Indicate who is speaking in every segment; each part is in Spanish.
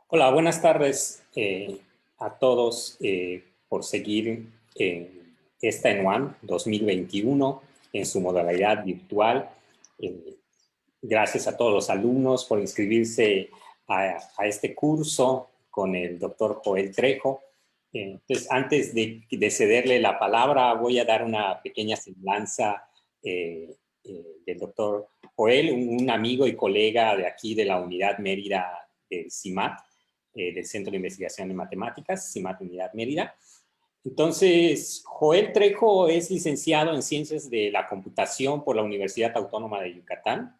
Speaker 1: Hola, buenas tardes a todos por seguir esta ENUAM 2021 en su modalidad virtual. Gracias a todos los alumnos por inscribirse a este curso con el doctor Joel Trejo. Entonces, antes de cederle la palabra, voy a dar una pequeña semblanza del doctor Joel, un amigo y colega de aquí de la Unidad Mérida del CIMAT, del Centro de Investigación en Matemáticas, CIMAT Unidad Mérida. Entonces, Joel Trejo es licenciado en Ciencias de la Computación por la Universidad Autónoma de Yucatán.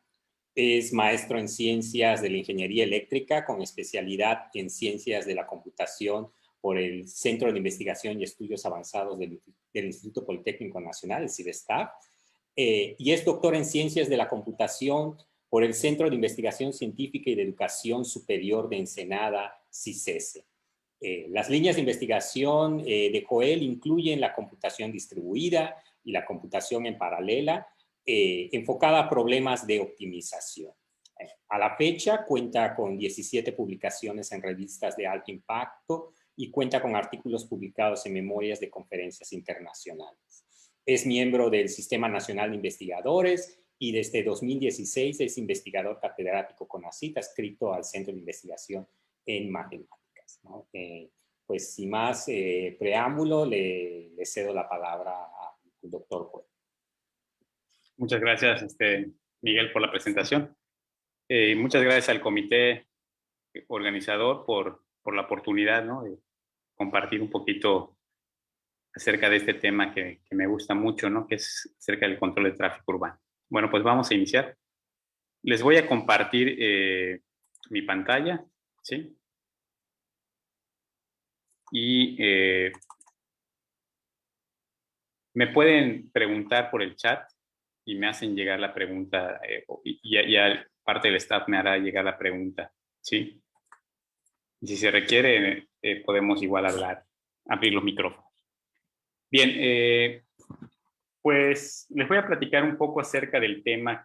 Speaker 1: Es maestro en Ciencias de la Ingeniería Eléctrica con especialidad en Ciencias de la Computación por el Centro de Investigación y Estudios Avanzados del Instituto Politécnico Nacional, el CIBESTAB. Y es doctor en Ciencias de la Computación por el Centro de Investigación Científica y de Educación Superior de Ensenada, CICESE. Las líneas de investigación de Joel incluyen la computación distribuida y la computación en paralela, enfocada a problemas de optimización. A la fecha cuenta con 17 publicaciones en revistas de alto impacto y cuenta con artículos publicados en memorias de conferencias internacionales. Es miembro del Sistema Nacional de Investigadores y desde 2016 es investigador catedrático CONACYT, adscrito al Centro de Investigación en Matemáticas, ¿no? Pues sin más preámbulo, le cedo la palabra al doctor Joel.
Speaker 2: Muchas gracias, Miguel, por la presentación. Muchas gracias al comité organizador por la oportunidad, ¿no?, de compartir un poquito acerca de este tema que me gusta mucho, ¿no?, que es acerca del control de tráfico urbano. Bueno, pues vamos a iniciar. Les voy a compartir mi pantalla, ¿sí? Y me pueden preguntar por el chat y me hacen llegar la pregunta, y parte del staff me hará llegar la pregunta, ¿sí? Y si se requiere, podemos igual abrir los micrófonos. Bien, pues les voy a platicar un poco acerca del tema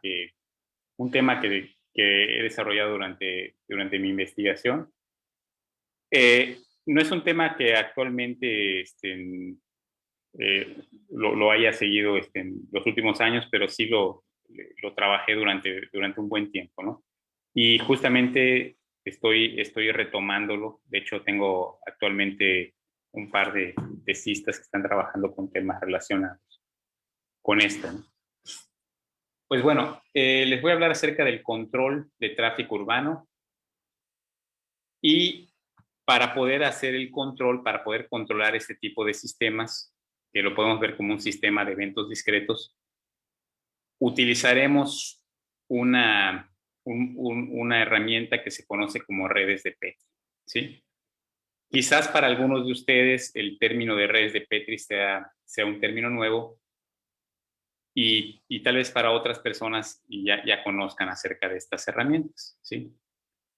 Speaker 2: un tema que he desarrollado durante mi investigación. No es un tema que actualmente lo haya seguido en los últimos años, pero sí lo trabajé durante un buen tiempo, ¿no? Y justamente estoy retomándolo. De hecho, tengo actualmente un par de tesistas que están trabajando con temas relacionados con esto, ¿no? Pues bueno, les voy a hablar acerca del control de tráfico urbano, y para poder hacer el control, para poder controlar este tipo de sistemas, que lo podemos ver como un sistema de eventos discretos, utilizaremos una herramienta que se conoce como redes de Petri, ¿sí? Quizás para algunos de ustedes el término de redes de Petri sea un término nuevo, y tal vez para otras personas ya conozcan acerca de estas herramientas, ¿sí?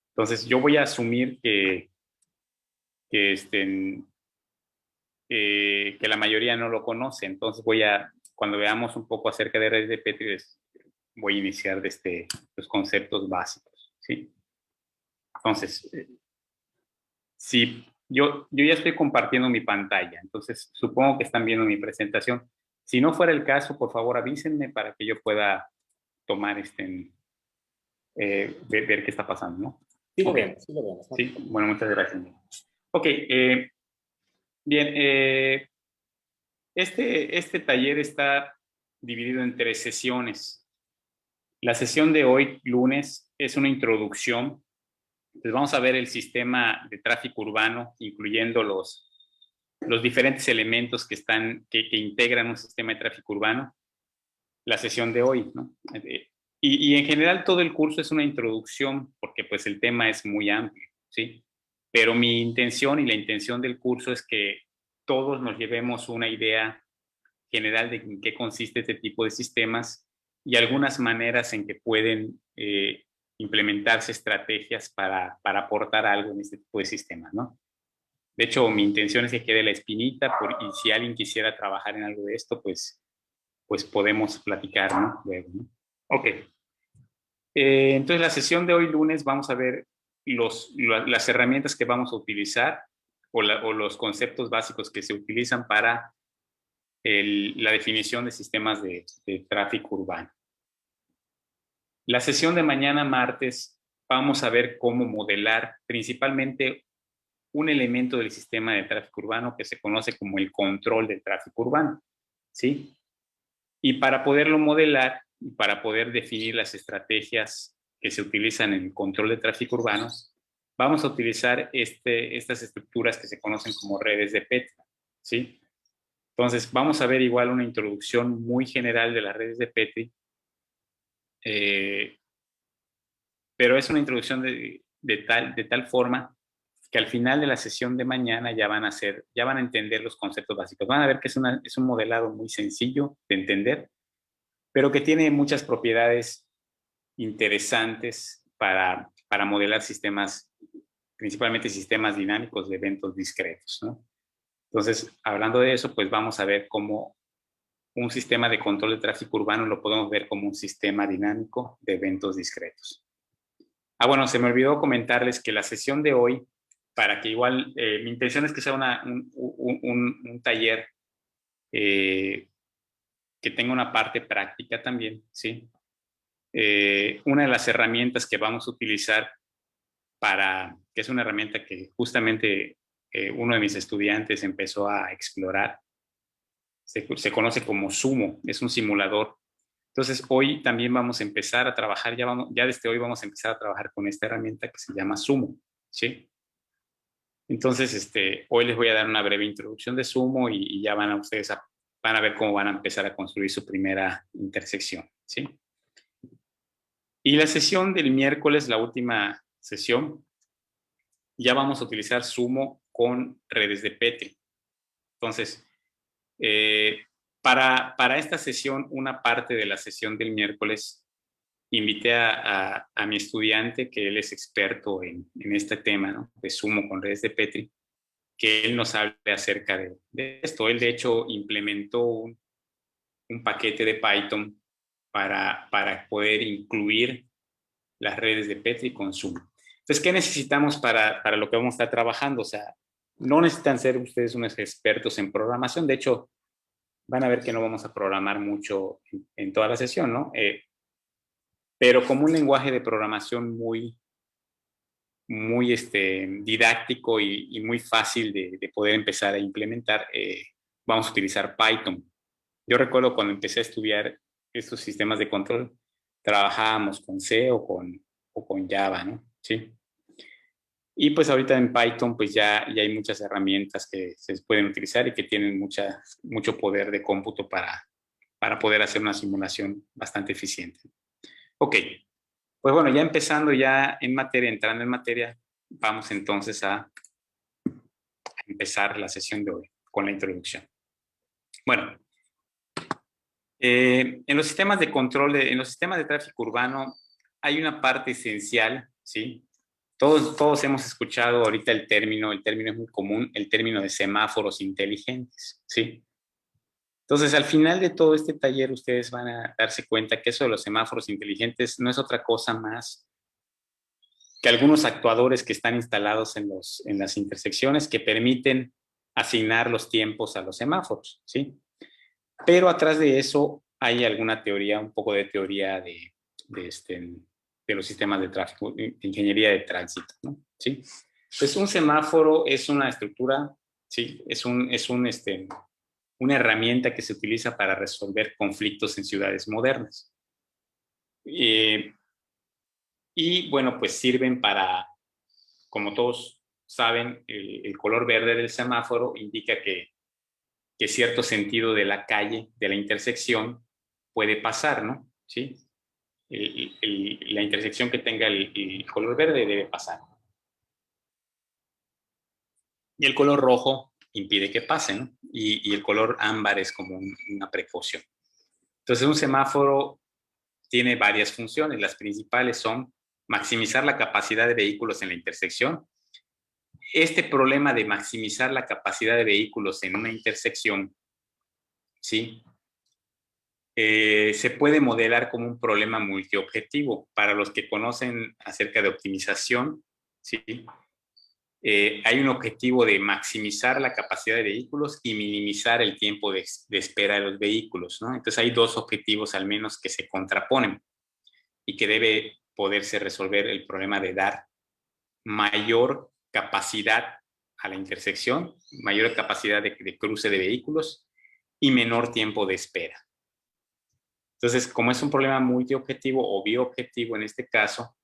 Speaker 2: Entonces yo voy a asumir que la mayoría no lo conoce. Entonces cuando veamos un poco acerca de redes de Petri, voy a iniciar los conceptos básicos, ¿sí? Entonces, si yo ya estoy compartiendo mi pantalla, entonces supongo que están viendo mi presentación. Si no fuera el caso, por favor avísenme para que yo pueda tomar ver qué está pasando, ¿no?
Speaker 1: Sí, lo vemos, sí lo vemos.
Speaker 2: Sí, bueno, muchas gracias. Ok, bien, este taller está dividido en 3 sesiones. La sesión de hoy, lunes, es una introducción. Entonces vamos a ver el sistema de tráfico urbano, incluyendo los diferentes elementos que integran un sistema de tráfico urbano. La sesión de hoy, ¿no? Y en general todo el curso es una introducción, porque pues el tema es muy amplio, ¿sí? Pero mi intención y la intención del curso es que todos nos llevemos una idea general de en qué consiste este tipo de sistemas y algunas maneras en que pueden implementarse estrategias para aportar algo en este tipo de sistemas, ¿no? De hecho, mi intención es que quede la espinita y si alguien quisiera trabajar en algo de esto, pues podemos platicar, ¿no? Luego, ¿no? Ok. Entonces, la sesión de hoy lunes vamos a ver las herramientas que vamos a utilizar o los conceptos básicos que se utilizan para la definición de sistemas de tráfico urbano. La sesión de mañana, martes, vamos a ver cómo modelar principalmente un elemento del sistema de tráfico urbano que se conoce como el control del tráfico urbano, ¿sí? Y para poderlo modelar y para poder definir las estrategias que se utilizan en el control de tráfico urbano, vamos a utilizar estas estructuras que se conocen como redes de Petri, ¿sí? Entonces, vamos a ver igual una introducción muy general de las redes de Petri, pero es una introducción de tal forma que al final de la sesión de mañana ya van a entender los conceptos básicos. Van a ver que es un modelado muy sencillo de entender, pero que tiene muchas propiedades interesantes para modelar sistemas, principalmente sistemas dinámicos de eventos discretos, ¿no? Entonces, hablando de eso, pues vamos a ver cómo un sistema de control de tráfico urbano lo podemos ver como un sistema dinámico de eventos discretos. Bueno, se me olvidó comentarles que la sesión de hoy, para que igual, mi intención es que sea un taller que tenga una parte práctica también, ¿sí? Una de las herramientas que vamos a utilizar que es una herramienta que justamente uno de mis estudiantes empezó a explorar, se conoce como Sumo, es un simulador. Entonces, hoy también vamos a empezar a trabajar, ya desde hoy vamos a empezar a trabajar con esta herramienta que se llama Sumo, ¿sí? Entonces, hoy les voy a dar una breve introducción de Sumo y ya ustedes van a ver cómo van a empezar a construir su primera intersección, ¿sí? Y la sesión del miércoles, la última sesión, ya vamos a utilizar Sumo con redes de Petri. Entonces, para esta sesión, una parte de la sesión del miércoles, invité a mi estudiante, que él es experto en este tema, ¿no? De Sumo con redes de Petri, que él nos hable acerca de esto. Él, de hecho, implementó un paquete de Python para poder incluir las redes de Petri con Sumo. Entonces, ¿qué necesitamos para lo que vamos a estar trabajando? O sea, no necesitan ser ustedes unos expertos en programación. De hecho, van a ver que no vamos a programar mucho en toda la sesión, ¿no? Pero como un lenguaje de programación muy didáctico y muy fácil de poder empezar a implementar, vamos a utilizar Python. Yo recuerdo cuando empecé a estudiar estos sistemas de control, trabajábamos con C o con Java, ¿no? Sí. Y pues ahorita en Python pues ya hay muchas herramientas que se pueden utilizar y que tienen mucho poder de cómputo para poder hacer una simulación bastante eficiente. Ok, pues bueno, ya empezando ya entrando en materia, vamos entonces a empezar la sesión de hoy con la introducción. Bueno, en los sistemas de control, en los sistemas de tráfico urbano, hay una parte esencial, ¿sí? Todos hemos escuchado ahorita el término es muy común, el término de semáforos inteligentes, ¿sí? Entonces, al final de todo este taller, ustedes van a darse cuenta que eso de los semáforos inteligentes no es otra cosa más que algunos actuadores que están instalados en las intersecciones que permiten asignar los tiempos a los semáforos, ¿sí? Pero atrás de eso hay alguna teoría, un poco de teoría de los sistemas de tráfico, de ingeniería de tránsito, ¿no? ¿Sí? Pues un semáforo es una estructura, ¿sí? Es una herramienta que se utiliza para resolver conflictos en ciudades modernas. Y bueno, pues sirven para, como todos saben, el color verde del semáforo indica que cierto sentido de la calle, de la intersección, puede pasar, ¿no? ¿Sí? La intersección que tenga el color verde debe pasar. Y el color rojo impide que pase, ¿no? Y el color ámbar es como una precaución. Entonces, un semáforo tiene varias funciones. Las principales son maximizar la capacidad de vehículos en la intersección. Este problema de maximizar la capacidad de vehículos en una intersección, ¿sí? Se puede modelar como un problema multiobjetivo. Para los que conocen acerca de optimización, ¿sí? Hay un objetivo de maximizar la capacidad de vehículos y minimizar el tiempo de espera de los vehículos, ¿no? Entonces hay dos objetivos al menos que se contraponen y que debe poderse resolver el problema de dar mayor capacidad a la intersección, mayor capacidad de cruce de vehículos y menor tiempo de espera. Entonces, como es un problema multiobjetivo o biobjetivo en este caso,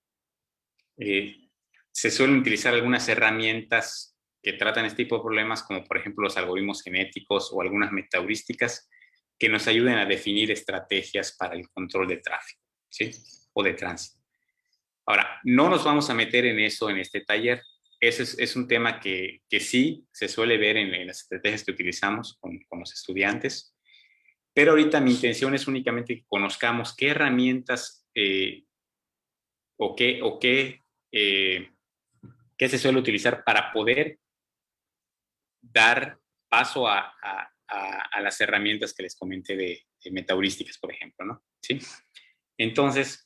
Speaker 2: se suelen utilizar algunas herramientas que tratan este tipo de problemas, como por ejemplo los algoritmos genéticos o algunas metaheurísticas que nos ayuden a definir estrategias para el control de tráfico, ¿sí? O de tránsito. Ahora, no nos vamos a meter en eso en este taller. Ese es un tema que sí se suele ver en las estrategias que utilizamos con los estudiantes. Pero ahorita mi intención es únicamente que conozcamos qué herramientas qué se suele utilizar para poder dar paso a las herramientas que les comenté de metaheurísticas, por ejemplo, ¿no? ¿Sí? Entonces,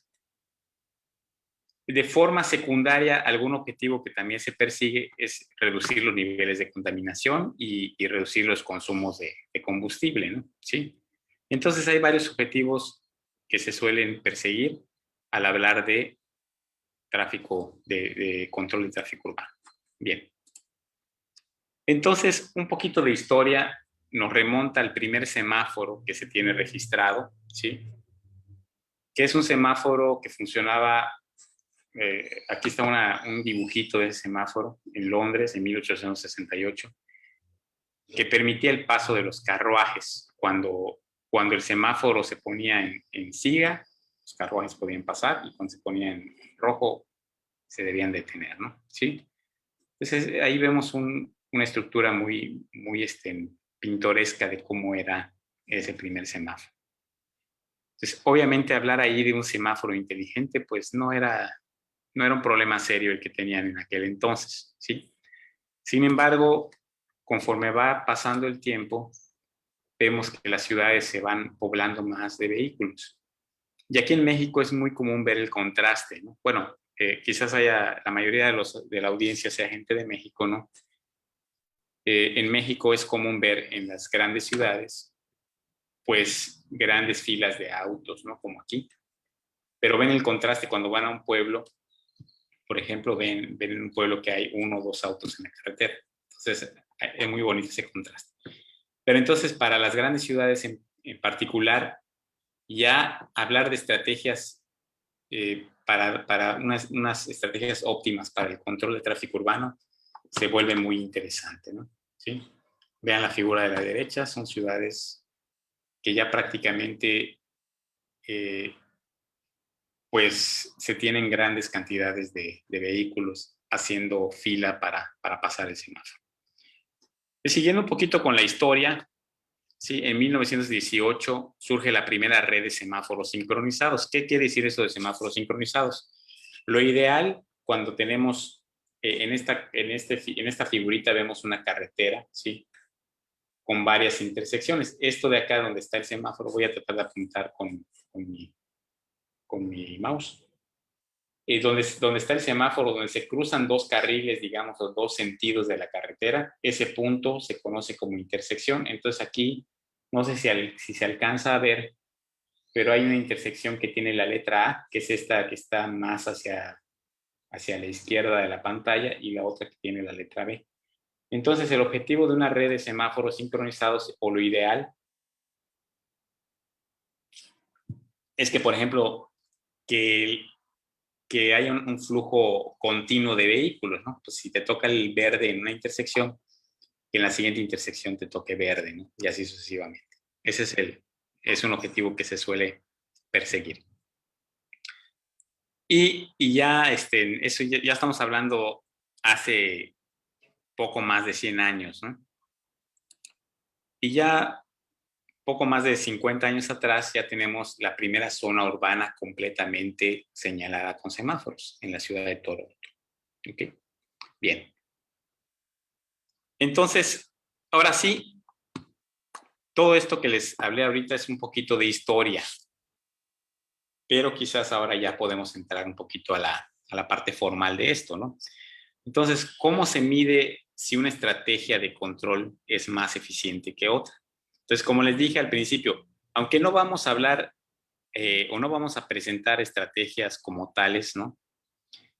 Speaker 2: de forma secundaria, algún objetivo que también se persigue es reducir los niveles de contaminación y reducir los consumos de combustible, ¿no? ¿Sí? Entonces, hay varios objetivos que se suelen perseguir al hablar de tráfico, de control de tráfico urbano. Bien. Entonces, un poquito de historia nos remonta al primer semáforo que se tiene registrado, ¿sí? Que es un semáforo que funcionaba, aquí está un dibujito de ese semáforo en Londres en 1868, que permitía el paso de los carruajes. Cuando el semáforo se ponía en siga, los carruajes podían pasar, y cuando se ponía en rojo, se debían detener, ¿no? ¿Sí? Entonces, ahí vemos una estructura muy pintoresca de cómo era ese primer semáforo. Entonces, obviamente, hablar ahí de un semáforo inteligente, pues no era un problema serio el que tenían en aquel entonces, ¿sí? Sin embargo, conforme va pasando el tiempo, vemos que las ciudades se van poblando más de vehículos. Y aquí en México es muy común ver el contraste, ¿no? Bueno, quizás la mayoría de la audiencia sea gente de México, ¿no? En México es común ver en las grandes ciudades, pues, grandes filas de autos, ¿no? Como aquí. Pero ven el contraste cuando van a un pueblo, por ejemplo, ven en un pueblo que hay 1 o 2 autos en la carretera. Entonces, es muy bonito ese contraste. Pero entonces, para las grandes ciudades en particular, ya hablar de estrategias para unas estrategias óptimas para el control de tráfico urbano se vuelve muy interesante, ¿no? ¿Sí? Vean la figura de la derecha, son ciudades que ya prácticamente pues se tienen grandes cantidades de vehículos haciendo fila para pasar el semáforo. Y siguiendo un poquito con la historia, ¿sí? En 1918 surge la primera red de semáforos sincronizados. ¿Qué quiere decir eso de semáforos sincronizados? Lo ideal, cuando tenemos, en esta figurita vemos una carretera, ¿sí? Con varias intersecciones. Esto de acá donde está el semáforo, voy a tratar de apuntar con mi mouse. Donde está el semáforo, donde se cruzan 2 carriles, digamos, los 2 sentidos de la carretera, ese punto se conoce como intersección. Entonces aquí, no sé si se alcanza a ver, pero hay una intersección que tiene la letra A, que es esta que está más hacia la izquierda de la pantalla, y la otra que tiene la letra B. Entonces, el objetivo de una red de semáforos sincronizados, o lo ideal, es que, por ejemplo, que haya un flujo continuo de vehículos, ¿no? Pues si te toca el verde en una intersección, que en la siguiente intersección te toque verde, ¿no? Y así sucesivamente. Ese es un objetivo que se suele perseguir. Y ya, eso ya estamos hablando hace poco más de 100 años, ¿no? Y ya poco más de 50 años atrás ya tenemos la primera zona urbana completamente señalada con semáforos en la ciudad de Toronto. ¿Okay? Bien. Entonces, ahora sí, todo esto que les hablé ahorita es un poquito de historia, pero quizás ahora ya podemos entrar un poquito a la parte formal de esto, ¿no? Entonces, ¿cómo se mide si una estrategia de control es más eficiente que otra? Entonces, como les dije al principio, aunque no vamos a hablar o no vamos a presentar estrategias como tales, ¿no?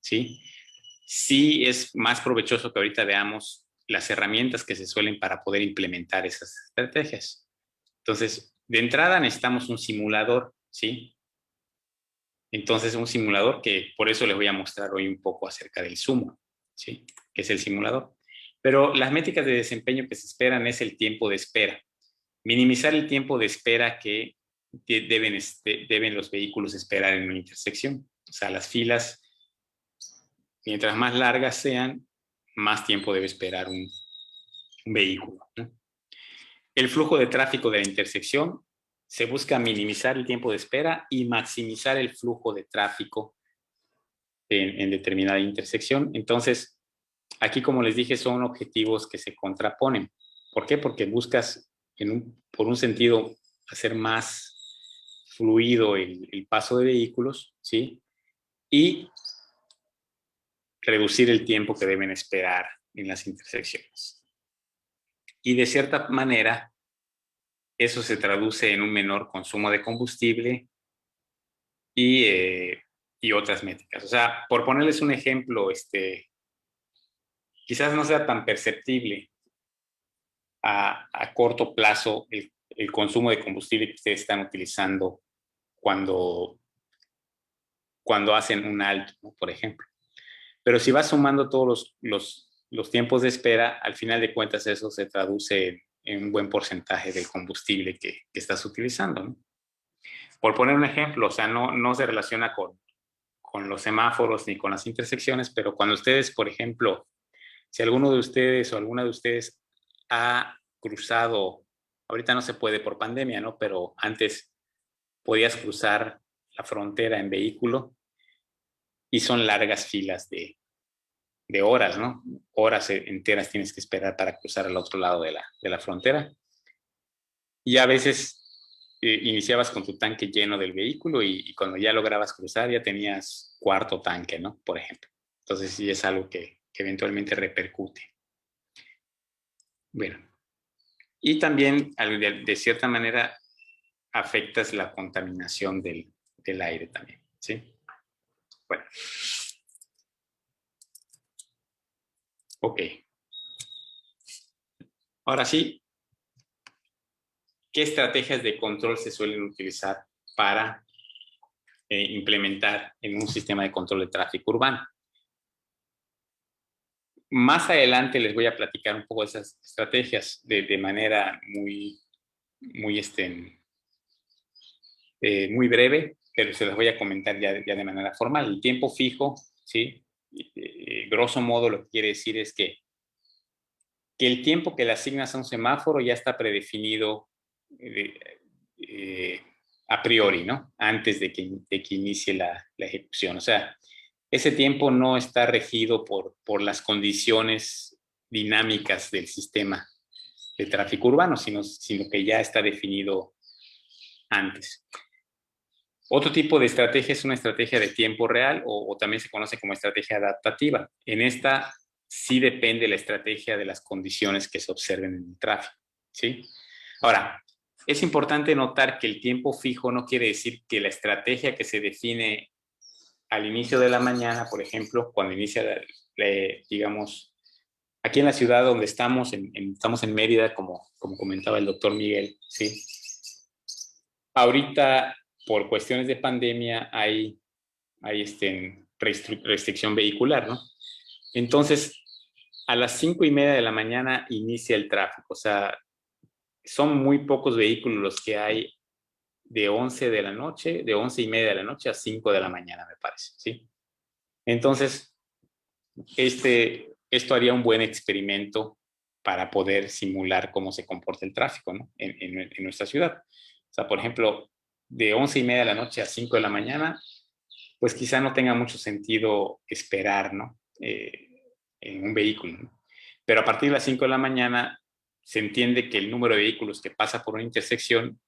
Speaker 2: Sí, sí es más provechoso que ahorita veamos las herramientas que se suelen para poder implementar esas estrategias. Entonces, de entrada necesitamos un simulador, ¿sí? Entonces, un simulador que por eso les voy a mostrar hoy un poco acerca del Sumo, ¿sí? Que es el simulador. Pero las métricas de desempeño que se esperan es el tiempo de espera. Minimizar el tiempo de espera que deben los vehículos esperar en una intersección. O sea, las filas, mientras más largas sean, más tiempo debe esperar un vehículo, ¿no? El flujo de tráfico de la intersección, se busca minimizar el tiempo de espera y maximizar el flujo de tráfico en determinada intersección. Entonces, aquí, como les dije, son objetivos que se contraponen. ¿Por qué? Porque buscas, por un sentido, hacer más fluido el paso de vehículos, ¿sí? Y reducir el tiempo que deben esperar en las intersecciones. Y de cierta manera, eso se traduce en un menor consumo de combustible y otras métricas. O sea, por ponerles un ejemplo, quizás no sea tan perceptible a corto plazo el consumo de combustible que ustedes están utilizando cuando hacen un alto, ¿no? Por ejemplo. Pero si vas sumando todos los tiempos de espera, al final de cuentas eso se traduce en un buen porcentaje del combustible que estás utilizando, ¿no? Por poner un ejemplo, o sea, no se relaciona con los semáforos ni con las intersecciones, pero cuando ustedes, por ejemplo, si alguno de ustedes o alguna de ustedes ha cruzado, ahorita no se puede por pandemia, ¿no? Pero antes podías cruzar la frontera en vehículo y son largas filas de horas, ¿no? Horas enteras tienes que esperar para cruzar al otro lado de la frontera. Y a veces iniciabas con tu tanque lleno del vehículo y cuando ya lograbas cruzar ya tenías cuarto tanque, ¿no? Por ejemplo. Entonces sí es algo que eventualmente repercute. Bueno, y también de cierta manera afectas la contaminación del aire también, ¿sí? Bueno. Ok. Ahora sí, ¿qué estrategias de control se suelen utilizar para implementar en un sistema de control de tráfico urbano? Más adelante les voy a platicar un poco de esas estrategias de manera muy breve, pero se las voy a comentar ya de manera formal. El tiempo fijo, ¿sí? Grosso modo lo que quiere decir es que el tiempo que le asignas a un semáforo ya está predefinido a priori, ¿no? Antes de que inicie la ejecución. O sea, ese tiempo no está regido por las condiciones dinámicas del sistema de tráfico urbano, sino que ya está definido antes. Otro tipo de estrategia es una estrategia de tiempo real o también se conoce como estrategia adaptativa. En esta sí depende la estrategia de las condiciones que se observen en el tráfico, ¿sí? Ahora, es importante notar que el tiempo fijo no quiere decir que la estrategia que se define al inicio de la mañana, por ejemplo, cuando inicia, digamos, aquí en la ciudad donde estamos, estamos en Mérida, como comentaba el doctor Miguel, ¿sí? Ahorita, por cuestiones de pandemia, hay restricción vehicular, ¿no? Entonces, a las 5:30 de la mañana inicia el tráfico, o sea, son muy pocos vehículos los que hay de 11 de la noche, de 11:30 de la noche a 5 de la mañana, me parece, ¿sí? Entonces, esto haría un buen experimento para poder simular cómo se comporta el tráfico, ¿no? en nuestra ciudad. O sea, por ejemplo, de 11:30 de la noche a 5 de la mañana, pues quizá no tenga mucho sentido esperar, ¿no? En un vehículo, ¿no? Pero a partir de las 5 de la mañana se entiende que el número de vehículos que pasa por una intersección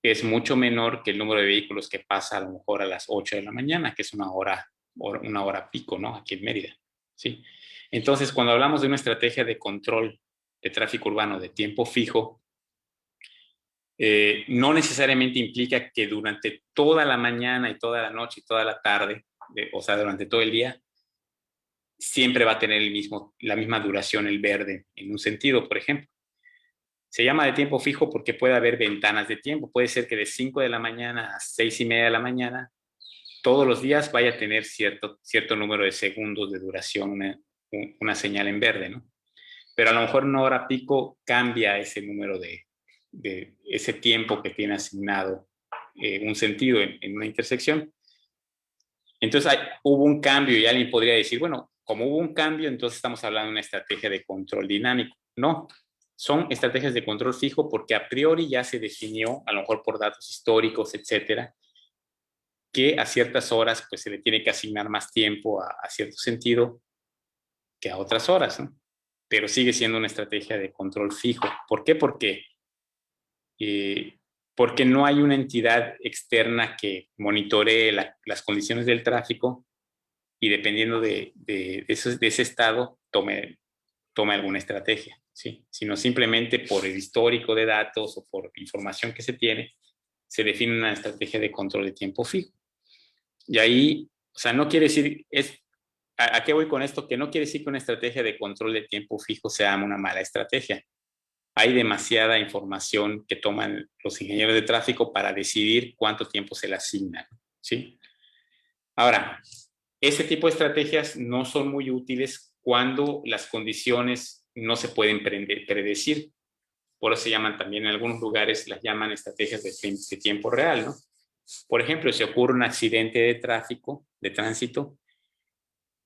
Speaker 2: es mucho menor que el número de vehículos que pasa a lo mejor a las 8 de la mañana, que es una hora pico, ¿no? Aquí en Mérida, ¿sí? Entonces, cuando hablamos de una estrategia de control de tráfico urbano de tiempo fijo, no necesariamente implica que durante toda la mañana y toda la noche y toda la tarde, o sea, durante todo el día, siempre va a tener la misma duración el verde en un sentido, por ejemplo. Se llama de tiempo fijo porque puede haber ventanas de tiempo. Puede ser que de 5 de la mañana a 6:30 de la mañana, todos los días vaya a tener cierto número de segundos de duración una señal en verde, ¿no? Pero a lo mejor en una hora pico cambia ese número de ese tiempo que tiene asignado un sentido en una intersección. Entonces hubo un cambio y alguien podría decir, bueno, como hubo un cambio, entonces estamos hablando de una estrategia de control dinámico. No, son estrategias de control fijo porque a priori ya se definió, a lo mejor por datos históricos, etcétera, que a ciertas horas pues se le tiene que asignar más tiempo a cierto sentido que a otras horas, ¿no? Pero sigue siendo una estrategia de control fijo. ¿Por qué? Porque no hay una entidad externa que monitoree las condiciones del tráfico y dependiendo de ese estado tome alguna estrategia, ¿sí? Sino simplemente por el histórico de datos o por información que se tiene, se define una estrategia de control de tiempo fijo. Y ahí, o sea, no quiere decir, ¿a qué voy con esto? Que no quiere decir que una estrategia de control de tiempo fijo sea una mala estrategia. Hay demasiada información que toman los ingenieros de tráfico para decidir cuánto tiempo se le asigna, ¿sí? Ahora, ese tipo de estrategias no son muy útiles cuando las condiciones no se pueden predecir. Por eso se llaman también, en algunos lugares las llaman estrategias de tiempo real, ¿no? Por ejemplo, si ocurre un accidente de tráfico, de tránsito,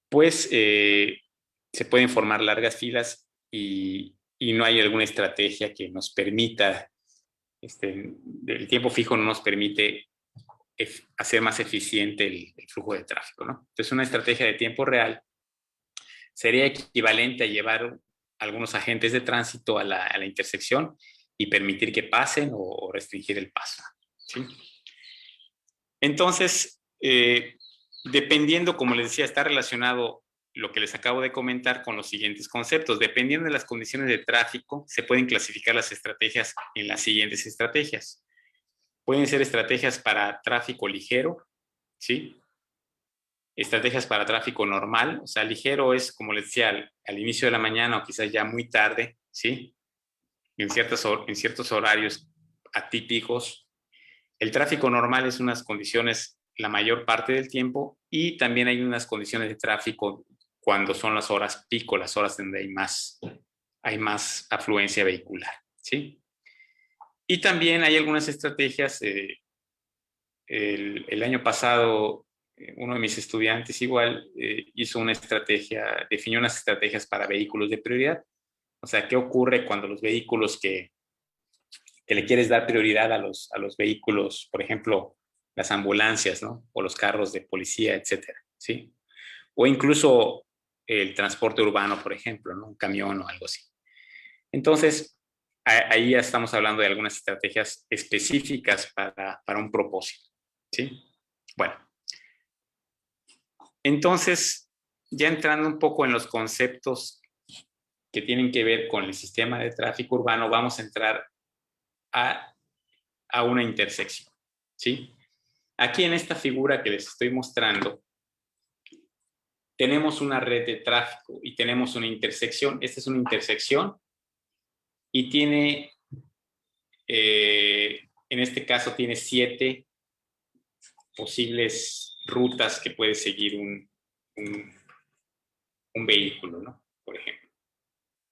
Speaker 2: pues se pueden formar largas filas y no hay alguna estrategia que nos permita, el tiempo fijo no nos permite hacer más eficiente el flujo de tráfico, ¿no? Entonces, una estrategia de tiempo real sería equivalente a llevar algunos agentes de tránsito a la intersección y permitir que pasen o restringir el paso, ¿sí? Entonces, dependiendo, como les decía, está relacionado lo que les acabo de comentar con los siguientes conceptos. Dependiendo de las condiciones de tráfico, se pueden clasificar las estrategias en las siguientes estrategias. Pueden ser estrategias para tráfico ligero, ¿sí? Estrategias para tráfico normal, o sea, ligero es, como les decía, al inicio de la mañana o quizás ya muy tarde, ¿sí? En ciertos horarios atípicos. El tráfico normal es unas condiciones la mayor parte del tiempo y también hay unas condiciones de tráfico cuando son las horas pico, las horas donde hay más afluencia vehicular, ¿sí? Y también hay algunas estrategias. El año pasado, uno de mis estudiantes igual hizo una estrategia, definió unas estrategias para vehículos de prioridad. O sea, ¿qué ocurre cuando los vehículos que le quieres dar prioridad a los vehículos, por ejemplo, las ambulancias, ¿no? O los carros de policía, etcétera, ¿sí? O incluso el transporte urbano, por ejemplo, ¿no? Un camión o algo así. Entonces, ahí ya estamos hablando de algunas estrategias específicas para un propósito, ¿sí? Bueno, entonces, ya entrando un poco en los conceptos que tienen que ver con el sistema de tráfico urbano, vamos a entrar a una intersección, ¿sí? Aquí en esta figura que les estoy mostrando, tenemos una red de tráfico y tenemos una intersección. Esta es una intersección y tiene, en este caso, tiene 7 posibles rutas que puede seguir un vehículo, ¿no? Por ejemplo.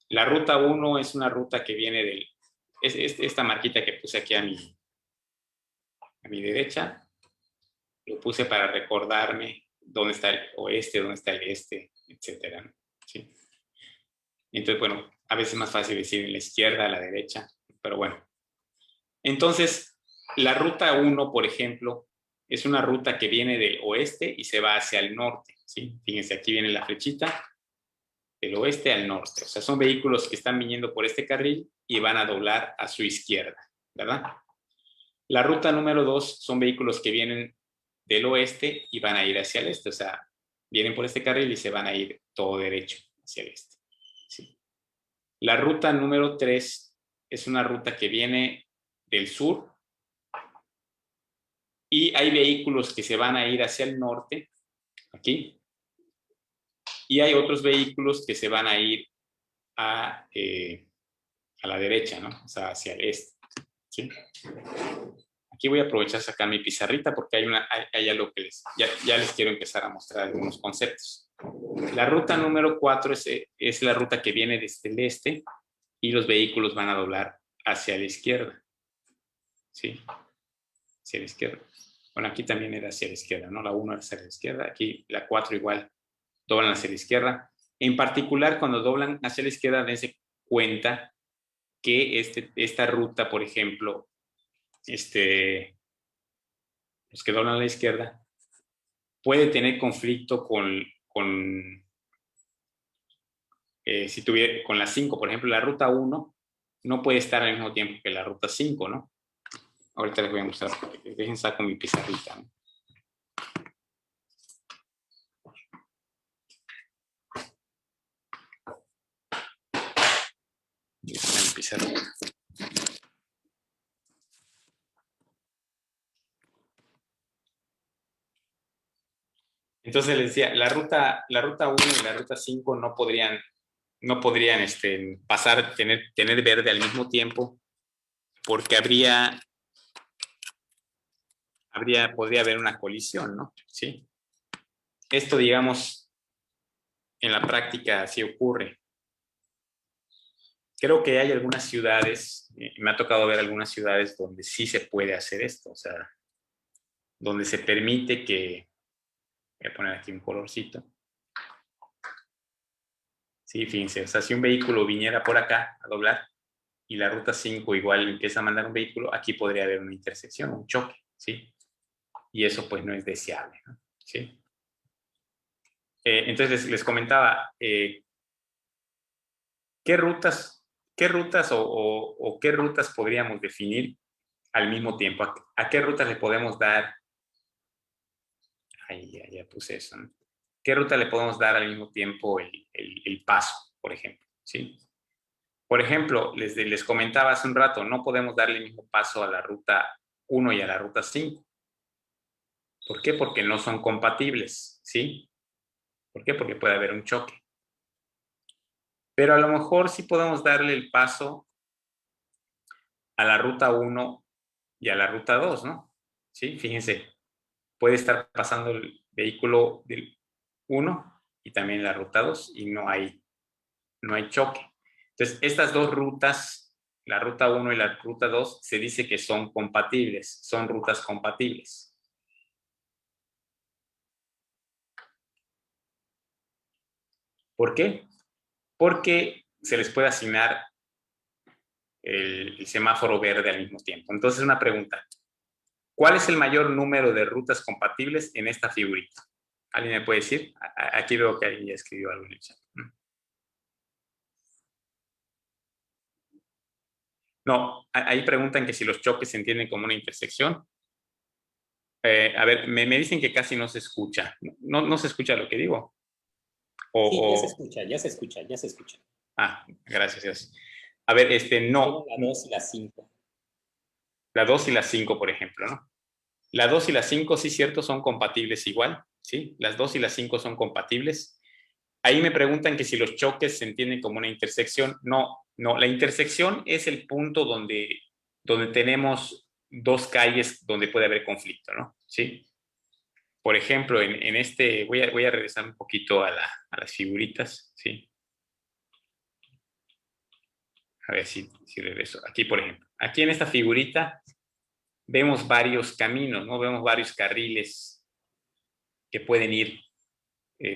Speaker 2: La ruta 1 es una ruta que viene esta marquita que puse aquí a mi derecha. Lo puse para recordarme dónde está el oeste, dónde está el este, etcétera, ¿sí? Entonces, bueno, A veces es más fácil decir en la izquierda, a la derecha, pero bueno. Entonces, la ruta 1, por ejemplo, es una ruta que viene del oeste y se va hacia el norte, ¿sí? Fíjense, aquí viene la flechita, del oeste al norte. O sea, son vehículos que están viniendo por este carril y van a doblar a su izquierda, ¿verdad? La ruta número 2 son vehículos que vienen del oeste y van a ir hacia el este. O sea, vienen por este carril y se van a ir todo derecho hacia el este. ¿Sí? La ruta número 3 es una ruta que viene del sur y hay vehículos que se van a ir hacia el norte, aquí, y hay otros vehículos que se van a ir a la derecha, ¿no? O sea, hacia el este. ¿Sí? Aquí voy a aprovechar sacar mi pizarrita porque hay algo que ya les quiero empezar a mostrar algunos conceptos. La ruta número 4 es la ruta que viene desde el este y los vehículos van a doblar hacia la izquierda. ¿Sí? Hacia la izquierda. Bueno, aquí también era hacia la izquierda, ¿no? La 1 era hacia la izquierda, aquí la 4 igual doblan hacia la izquierda. En particular, cuando doblan hacia la izquierda, dense cuenta que esta ruta, por ejemplo, los que doblan a la izquierda, puede tener conflicto con la 5, por ejemplo, la ruta 1 no puede estar al mismo tiempo que la ruta 5, ¿no? Ahorita les voy a mostrar, dejen saco mi pizarrita, ¿no? Mi pizarrita. Entonces les decía, la ruta 1 y la ruta 5 no podrían pasar, tener verde al mismo tiempo, porque podría haber una colisión, ¿no? ¿Sí? Esto, digamos, en la práctica sí ocurre. Creo que hay algunas ciudades, me ha tocado ver algunas ciudades donde sí se puede hacer esto, o sea, donde se permite que, voy a poner aquí un colorcito. Sí, fíjense, o sea, si un vehículo viniera por acá a doblar y la ruta 5 igual empieza a mandar un vehículo, aquí podría haber una intersección, un choque, ¿sí? Y eso pues no es deseable, ¿no? ¿Sí? Entonces les comentaba, ¿qué rutas o qué rutas podríamos definir al mismo tiempo? ¿A qué rutas le podemos dar? Ahí ya puse eso, ¿no? ¿Qué ruta le podemos dar al mismo tiempo el paso, por ejemplo? ¿Sí? Por ejemplo, les comentaba hace un rato, no podemos darle el mismo paso a la ruta 1 y a la ruta 5. ¿Por qué? Porque no son compatibles, ¿sí? ¿Por qué? Porque puede haber un choque. Pero a lo mejor sí podemos darle el paso a la ruta 1 y a la ruta 2, ¿no? ¿Sí? Fíjense, puede estar pasando el vehículo del 1 y también la ruta 2 y no hay choque. Entonces, estas dos rutas, la ruta 1 y la ruta 2, se dice que son compatibles, son rutas compatibles. ¿Por qué? Porque se les puede asignar el semáforo verde al mismo tiempo. Entonces, una pregunta. ¿Cuál es el mayor número de rutas compatibles en esta figurita? ¿Alguien me puede decir? Aquí veo que alguien ya escribió algo en el chat. No, ahí preguntan que si los choques se entienden como una intersección. A ver, me dicen que casi no se escucha. No se escucha lo que digo.
Speaker 1: Sí, ya se escucha, ya se escucha, ya se escucha.
Speaker 2: Ah, gracias. A ver, no.
Speaker 1: La 2 y la 5.
Speaker 2: La 2 y la 5, por ejemplo, ¿no? La 2 y la 5, sí, cierto, son compatibles igual, ¿sí? Las 2 y las 5 son compatibles. Ahí me preguntan que si los choques se entienden como una intersección. No, la intersección es el punto donde tenemos dos calles donde puede haber conflicto, ¿no? ¿Sí? Por ejemplo, en este, voy a regresar un poquito a las figuritas, ¿sí? A ver si regreso. Aquí, por ejemplo, aquí en esta figurita vemos varios caminos, ¿no? Vemos varios carriles que pueden ir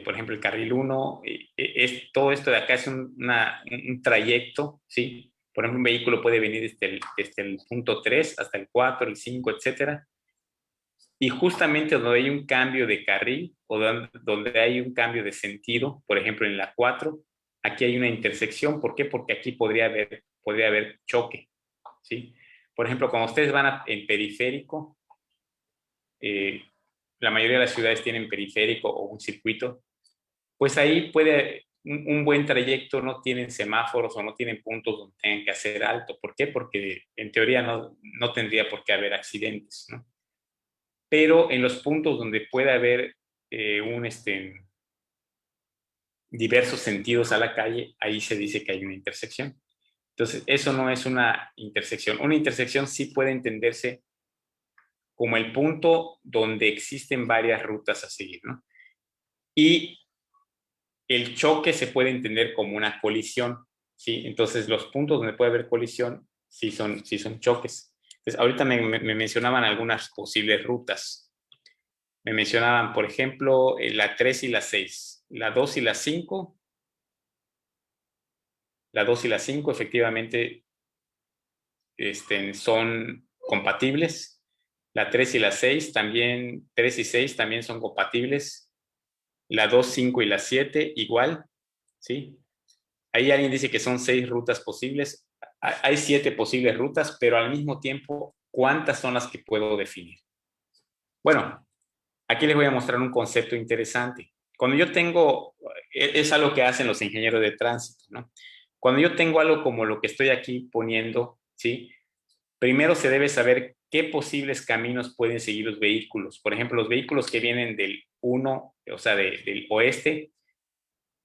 Speaker 2: por ejemplo, el carril 1, todo esto de acá es un trayecto, ¿sí? Por ejemplo, un vehículo puede venir desde el punto 3 hasta el 4, el 5, etcétera. Y justamente donde hay un cambio de carril o donde hay un cambio de sentido, por ejemplo, en la 4, aquí hay una intersección. ¿Por qué? Porque aquí podría haber choque, ¿sí? Por ejemplo, cuando ustedes van en periférico, la mayoría de las ciudades tienen periférico o un circuito, pues ahí un buen trayecto no tienen semáforos o no tienen puntos donde tengan que hacer alto. ¿Por qué? Porque en teoría no tendría por qué haber accidentes, ¿no? Pero en los puntos donde puede haber diversos sentidos a la calle, ahí se dice que hay una intersección. Entonces, eso no es una intersección. Una intersección sí puede entenderse como el punto donde existen varias rutas a seguir, ¿no? Y el choque se puede entender como una colisión, ¿sí? Entonces, los puntos donde puede haber colisión sí son choques. Entonces, ahorita me mencionaban algunas posibles rutas. Me mencionaban, por ejemplo, la 3 y la 6, la 2 y la 5. La 2 y la 5 efectivamente son compatibles. La 3 y la 6 también, 3 y 6 también son compatibles. La 2, 5 y la 7 igual, ¿sí? Ahí alguien dice que son 6 rutas posibles. Hay 7 posibles rutas, pero al mismo tiempo, ¿cuántas son las que puedo definir? Bueno, aquí les voy a mostrar un concepto interesante. Cuando yo tengo, es algo que hacen los ingenieros de tránsito, ¿no? Cuando yo tengo algo como lo que estoy aquí poniendo, ¿sí? Primero se debe saber qué posibles caminos pueden seguir los vehículos. Por ejemplo, los vehículos que vienen del 1, o sea, del oeste,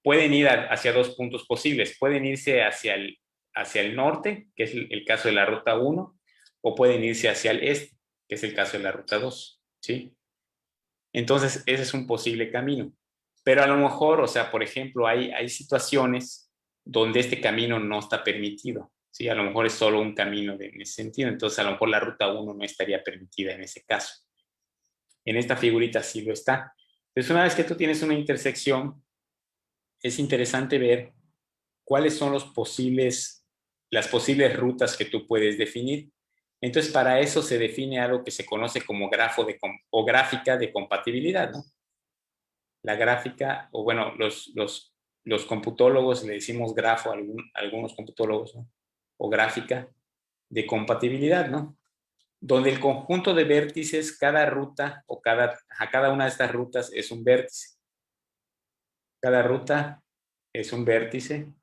Speaker 2: pueden ir hacia dos puntos posibles. Pueden irse hacia el norte, que es el caso de la ruta 1, o pueden irse hacia el este, que es el caso de la ruta 2, ¿sí? Entonces, ese es un posible camino. Pero a lo mejor, o sea, por ejemplo, hay situaciones donde este camino no está permitido, ¿sí? A lo mejor es solo un camino en ese sentido. Entonces, a lo mejor la ruta 1 no estaría permitida en ese caso. En esta figurita sí lo está. Entonces, una vez que tú tienes una intersección, es interesante ver cuáles son las posibles rutas que tú puedes definir. Entonces, para eso se define algo que se conoce como o gráfica de compatibilidad, ¿no? La gráfica, o bueno, los computólogos le decimos grafo a algunos computólogos, ¿no? O gráfica de compatibilidad, ¿no? Donde el conjunto de vértices, cada ruta o cada una de estas rutas es un vértice. Cada ruta es un vértice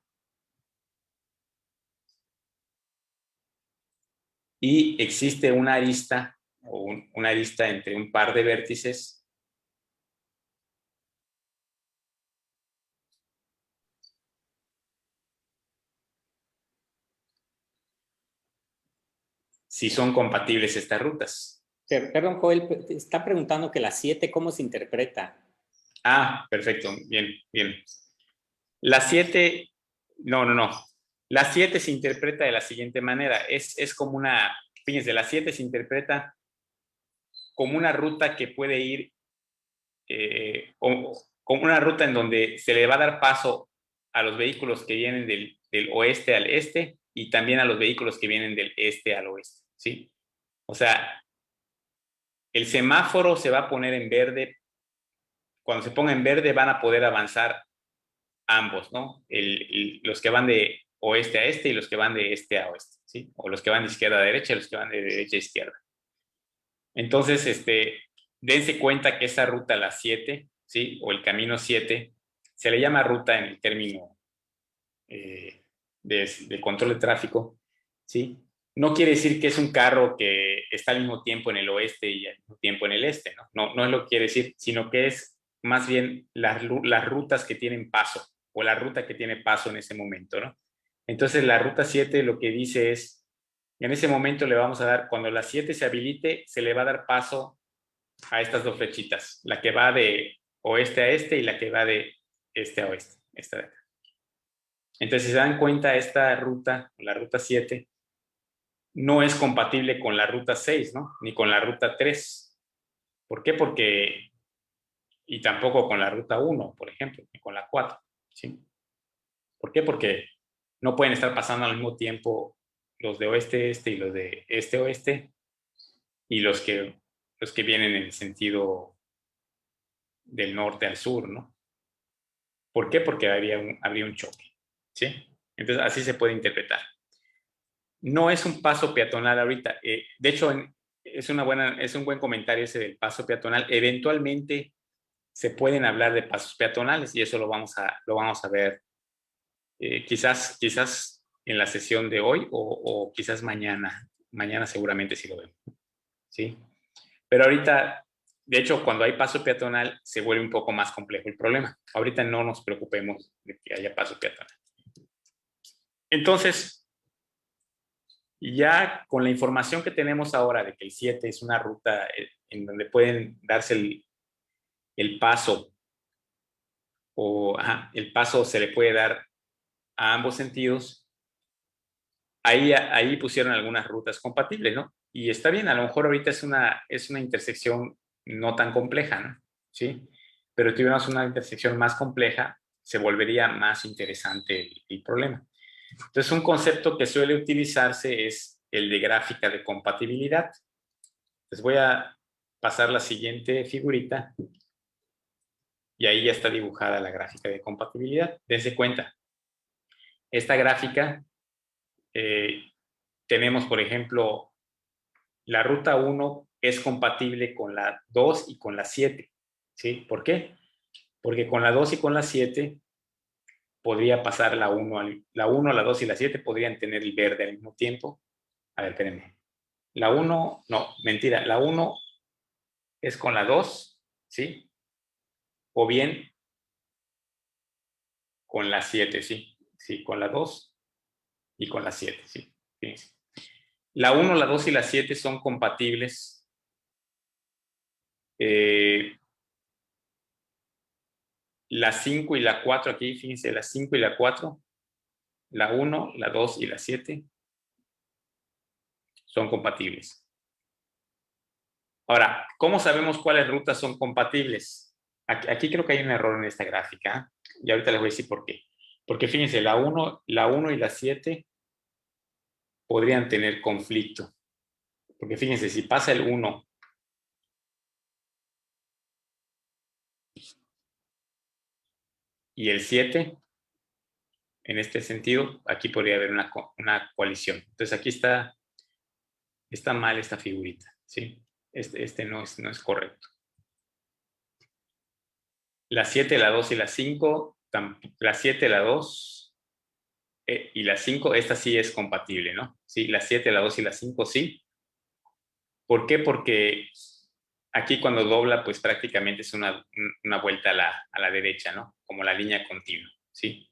Speaker 2: y existe una arista o una arista entre un par de vértices si son compatibles estas rutas.
Speaker 1: Perdón, Joel, está preguntando que la 7, ¿cómo se interpreta?
Speaker 2: Ah, perfecto, bien, bien. La 7, no. La 7 se interpreta de la siguiente manera. Es como fíjense, la 7 se interpreta como una ruta que puede ir, como una ruta en donde se le va a dar paso a los vehículos que vienen del oeste al este y también a los vehículos que vienen del este al oeste, ¿sí? O sea, el semáforo se va a poner en verde. Cuando se ponga en verde van a poder avanzar ambos, ¿no? Los que van de oeste a este y los que van de este a oeste, ¿sí? O los que van de izquierda a derecha y los que van de derecha a izquierda. Entonces, dense cuenta que esa ruta, la 7, ¿sí? O el camino 7, se le llama ruta en el término de control de tráfico, ¿sí? No quiere decir que es un carro que está al mismo tiempo en el oeste y al mismo tiempo en el este, ¿no? No es lo que quiere decir, sino que es más bien las rutas que tienen paso o la ruta que tiene paso en ese momento, ¿no? Entonces la ruta 7 lo que dice es, en ese momento le vamos a dar, cuando la 7 se habilite, se le va a dar paso a estas dos flechitas, la que va de oeste a este y la que va de este a oeste, esta de acá. Entonces, si se dan cuenta, esta ruta, la ruta 7, no es compatible con la ruta 6, ¿no? Ni con la ruta 3. ¿Por qué? Porque Y tampoco con la ruta 1, por ejemplo, ni con la 4, ¿sí? ¿Por qué? Porque no pueden estar pasando al mismo tiempo los de oeste-este y los de este-oeste y los que vienen en el sentido del norte al sur, ¿no? ¿Por qué? Porque habría un choque, ¿sí? Entonces, así se puede interpretar. No es un paso peatonal ahorita. De hecho, es un buen comentario ese del paso peatonal. Eventualmente se pueden hablar de pasos peatonales y eso lo vamos a ver quizás en la sesión de hoy o quizás mañana. Mañana seguramente sí lo vemos, ¿sí? Pero ahorita, de hecho, cuando hay paso peatonal se vuelve un poco más complejo el problema. Ahorita no nos preocupemos de que haya paso peatonal. Entonces, ya con la información que tenemos ahora de que el 7 es una ruta en donde pueden darse el paso el paso se le puede dar a ambos sentidos, ahí pusieron algunas rutas compatibles, ¿no? Y está bien, a lo mejor ahorita es una intersección no tan compleja, ¿no? ¿Sí? Pero si tuviéramos una intersección más compleja, se volvería más interesante el problema. Entonces, un concepto que suele utilizarse es el de gráfica de compatibilidad. Les voy a pasar la siguiente figurita y ahí ya está dibujada la gráfica de compatibilidad. Dense cuenta, esta gráfica tenemos, por ejemplo, la ruta 1 es compatible con la 2 y con la 7. ¿Sí? ¿Por qué? Porque con la 2 y con la 7 podría pasar la 1, la 2 y la 7 podrían tener el verde al mismo tiempo. A ver, espérenme. La 1, no, mentira, la 1 es con la 2, ¿sí? O bien con la 7, ¿sí? Sí, con la 2 y con la 7, ¿sí? Fíjense. La 1, la 2 y la 7 son compatibles. La 5 y la 4 aquí, fíjense, la 5 y la 4, la 1, la 2 y la 7 son compatibles. Ahora, ¿cómo sabemos cuáles rutas son compatibles? Aquí creo que hay un error en esta gráfica y ahorita les voy a decir por qué. Porque fíjense, la 1 y la 7 podrían tener conflicto. Porque fíjense, si pasa el 1 y el 7, en este sentido, aquí podría haber una coalición. Entonces aquí está mal esta figurita, ¿sí? Este no es correcto. La 7, la 2 y la 5, la 7, la 2 y la 5, esta sí es compatible, ¿no? Sí, la 7, la 2 y la 5 sí. ¿Por qué? Porque aquí cuando dobla, pues prácticamente es una vuelta a la derecha, ¿no? Como la línea continua, ¿sí?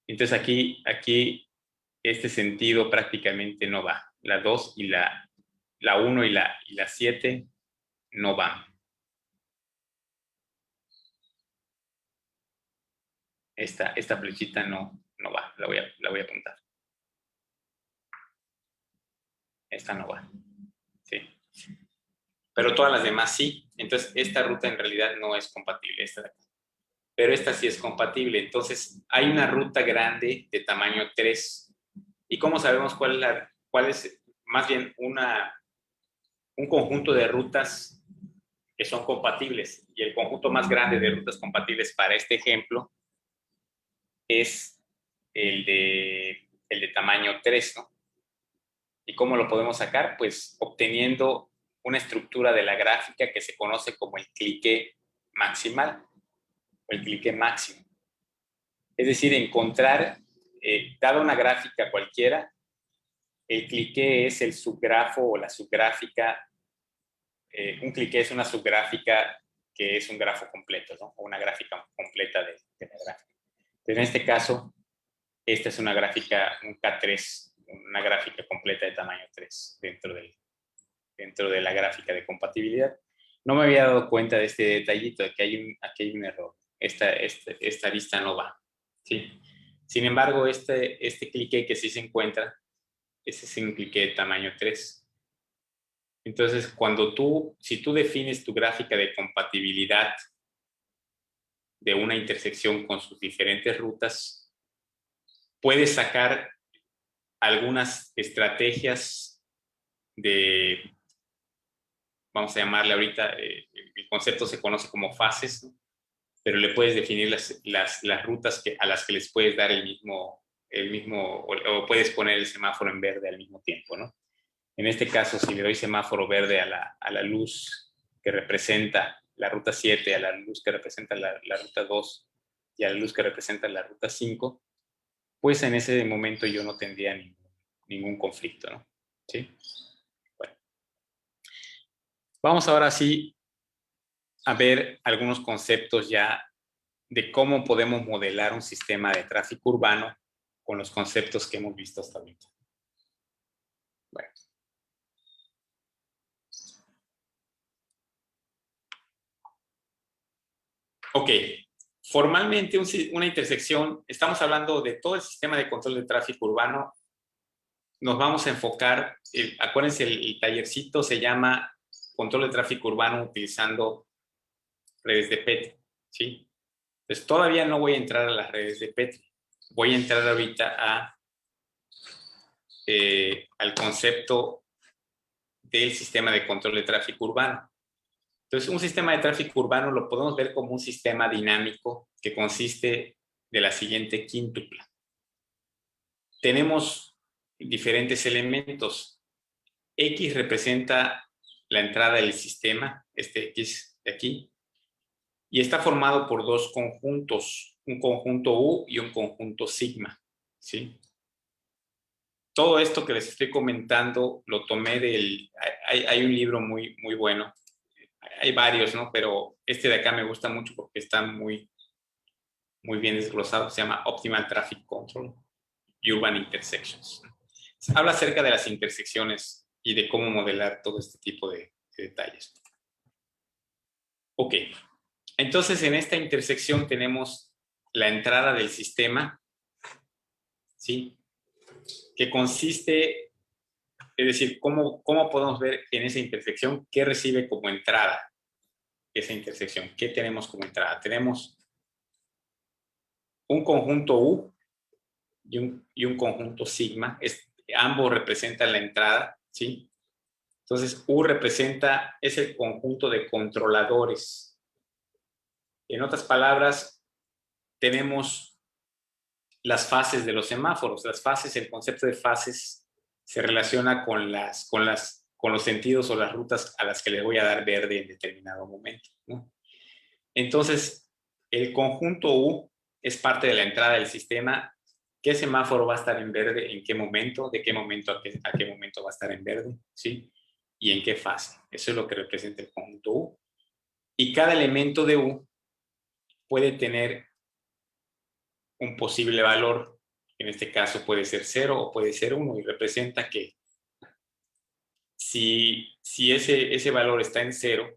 Speaker 2: Entonces aquí este sentido prácticamente no va. La 2 y la 1 y la 7 no van. Esta flechita no va, la voy a apuntar. Esta no va, ¿sí? Pero todas las demás sí. Entonces, esta ruta en realidad no es compatible, esta de aquí. Pero esta sí es compatible. Entonces, hay una ruta grande de tamaño 3. ¿Y cómo sabemos cuál es más bien un conjunto de rutas que son compatibles? Y el conjunto más grande de rutas compatibles para este ejemplo es el de tamaño 3, ¿no? ¿Y cómo lo podemos sacar? Pues obteniendo una estructura de la gráfica que se conoce como el clique maximal o el clique máximo. Es decir, encontrar, dada una gráfica cualquiera, el clique es el subgrafo o la subgráfica. Un clique es una subgráfica que es un grafo completo, ¿no? O una gráfica completa de la gráfica. Entonces, en este caso, esta es una gráfica, un K3, una gráfica completa de tamaño 3 dentro de la gráfica de compatibilidad. No me había dado cuenta de este detallito, de que aquí hay un error. Esta vista no va, ¿sí? Sin embargo, este clique que sí se encuentra, ese es un clique de tamaño 3. Entonces, si tú defines tu gráfica de compatibilidad de una intersección con sus diferentes rutas, puedes sacar algunas estrategias de, vamos a llamarle ahorita, el concepto se conoce como fases, ¿no? Pero le puedes definir las rutas a las que les puedes dar el mismo o puedes poner el semáforo en verde al mismo tiempo, ¿no? En este caso, si le doy semáforo verde a la luz que representa la ruta 7, a la luz que representa la ruta 2 y a la luz que representa la ruta 5, pues en ese momento yo no tendría ningún conflicto, ¿no? ¿Sí? Bueno. Vamos ahora sí a ver algunos conceptos ya de cómo podemos modelar un sistema de tráfico urbano con los conceptos que hemos visto hasta ahorita. Bueno. Ok, formalmente una intersección, estamos hablando de todo el sistema de control de tráfico urbano. Nos vamos a enfocar, acuérdense, el tallercito se llama control de tráfico urbano utilizando redes de Petri, ¿sí? Entonces todavía no voy a entrar a las redes de Petri. Voy a entrar ahorita al concepto del sistema de control de tráfico urbano. Entonces, un sistema de tráfico urbano lo podemos ver como un sistema dinámico que consiste de la siguiente quíntupla. Tenemos diferentes elementos. X representa la entrada del sistema, este X de aquí, y está formado por dos conjuntos, un conjunto U y un conjunto sigma, ¿sí? Todo esto que les estoy comentando lo tomé hay un libro muy bueno. Hay varios, ¿no? Pero este de acá me gusta mucho porque está muy bien desglosado. Se llama Optimal Traffic Control y Urban Intersections. Habla acerca de las intersecciones y de cómo modelar todo este tipo de detalles. Ok. Entonces, en esta intersección tenemos la entrada del sistema, ¿sí? Que consiste, es decir, cómo podemos ver en esa intersección qué recibe como entrada esa intersección. ¿Qué tenemos como entrada? Tenemos un conjunto U y un conjunto sigma. Ambos representan la entrada, ¿sí? Entonces, U es el conjunto de controladores. En otras palabras, tenemos las fases de los semáforos. Las fases, el concepto de fases se relaciona con los sentidos o las rutas a las que le voy a dar verde en determinado momento, ¿no? Entonces, el conjunto U es parte de la entrada del sistema. ¿Qué semáforo va a estar en verde? ¿En qué momento? ¿De qué momento a qué momento va a estar en verde? ¿Sí? ¿Y en qué fase? Eso es lo que representa el conjunto U. Y cada elemento de U puede tener un posible valor. En este caso puede ser 0 o puede ser 1 y representa que si ese valor está en 0,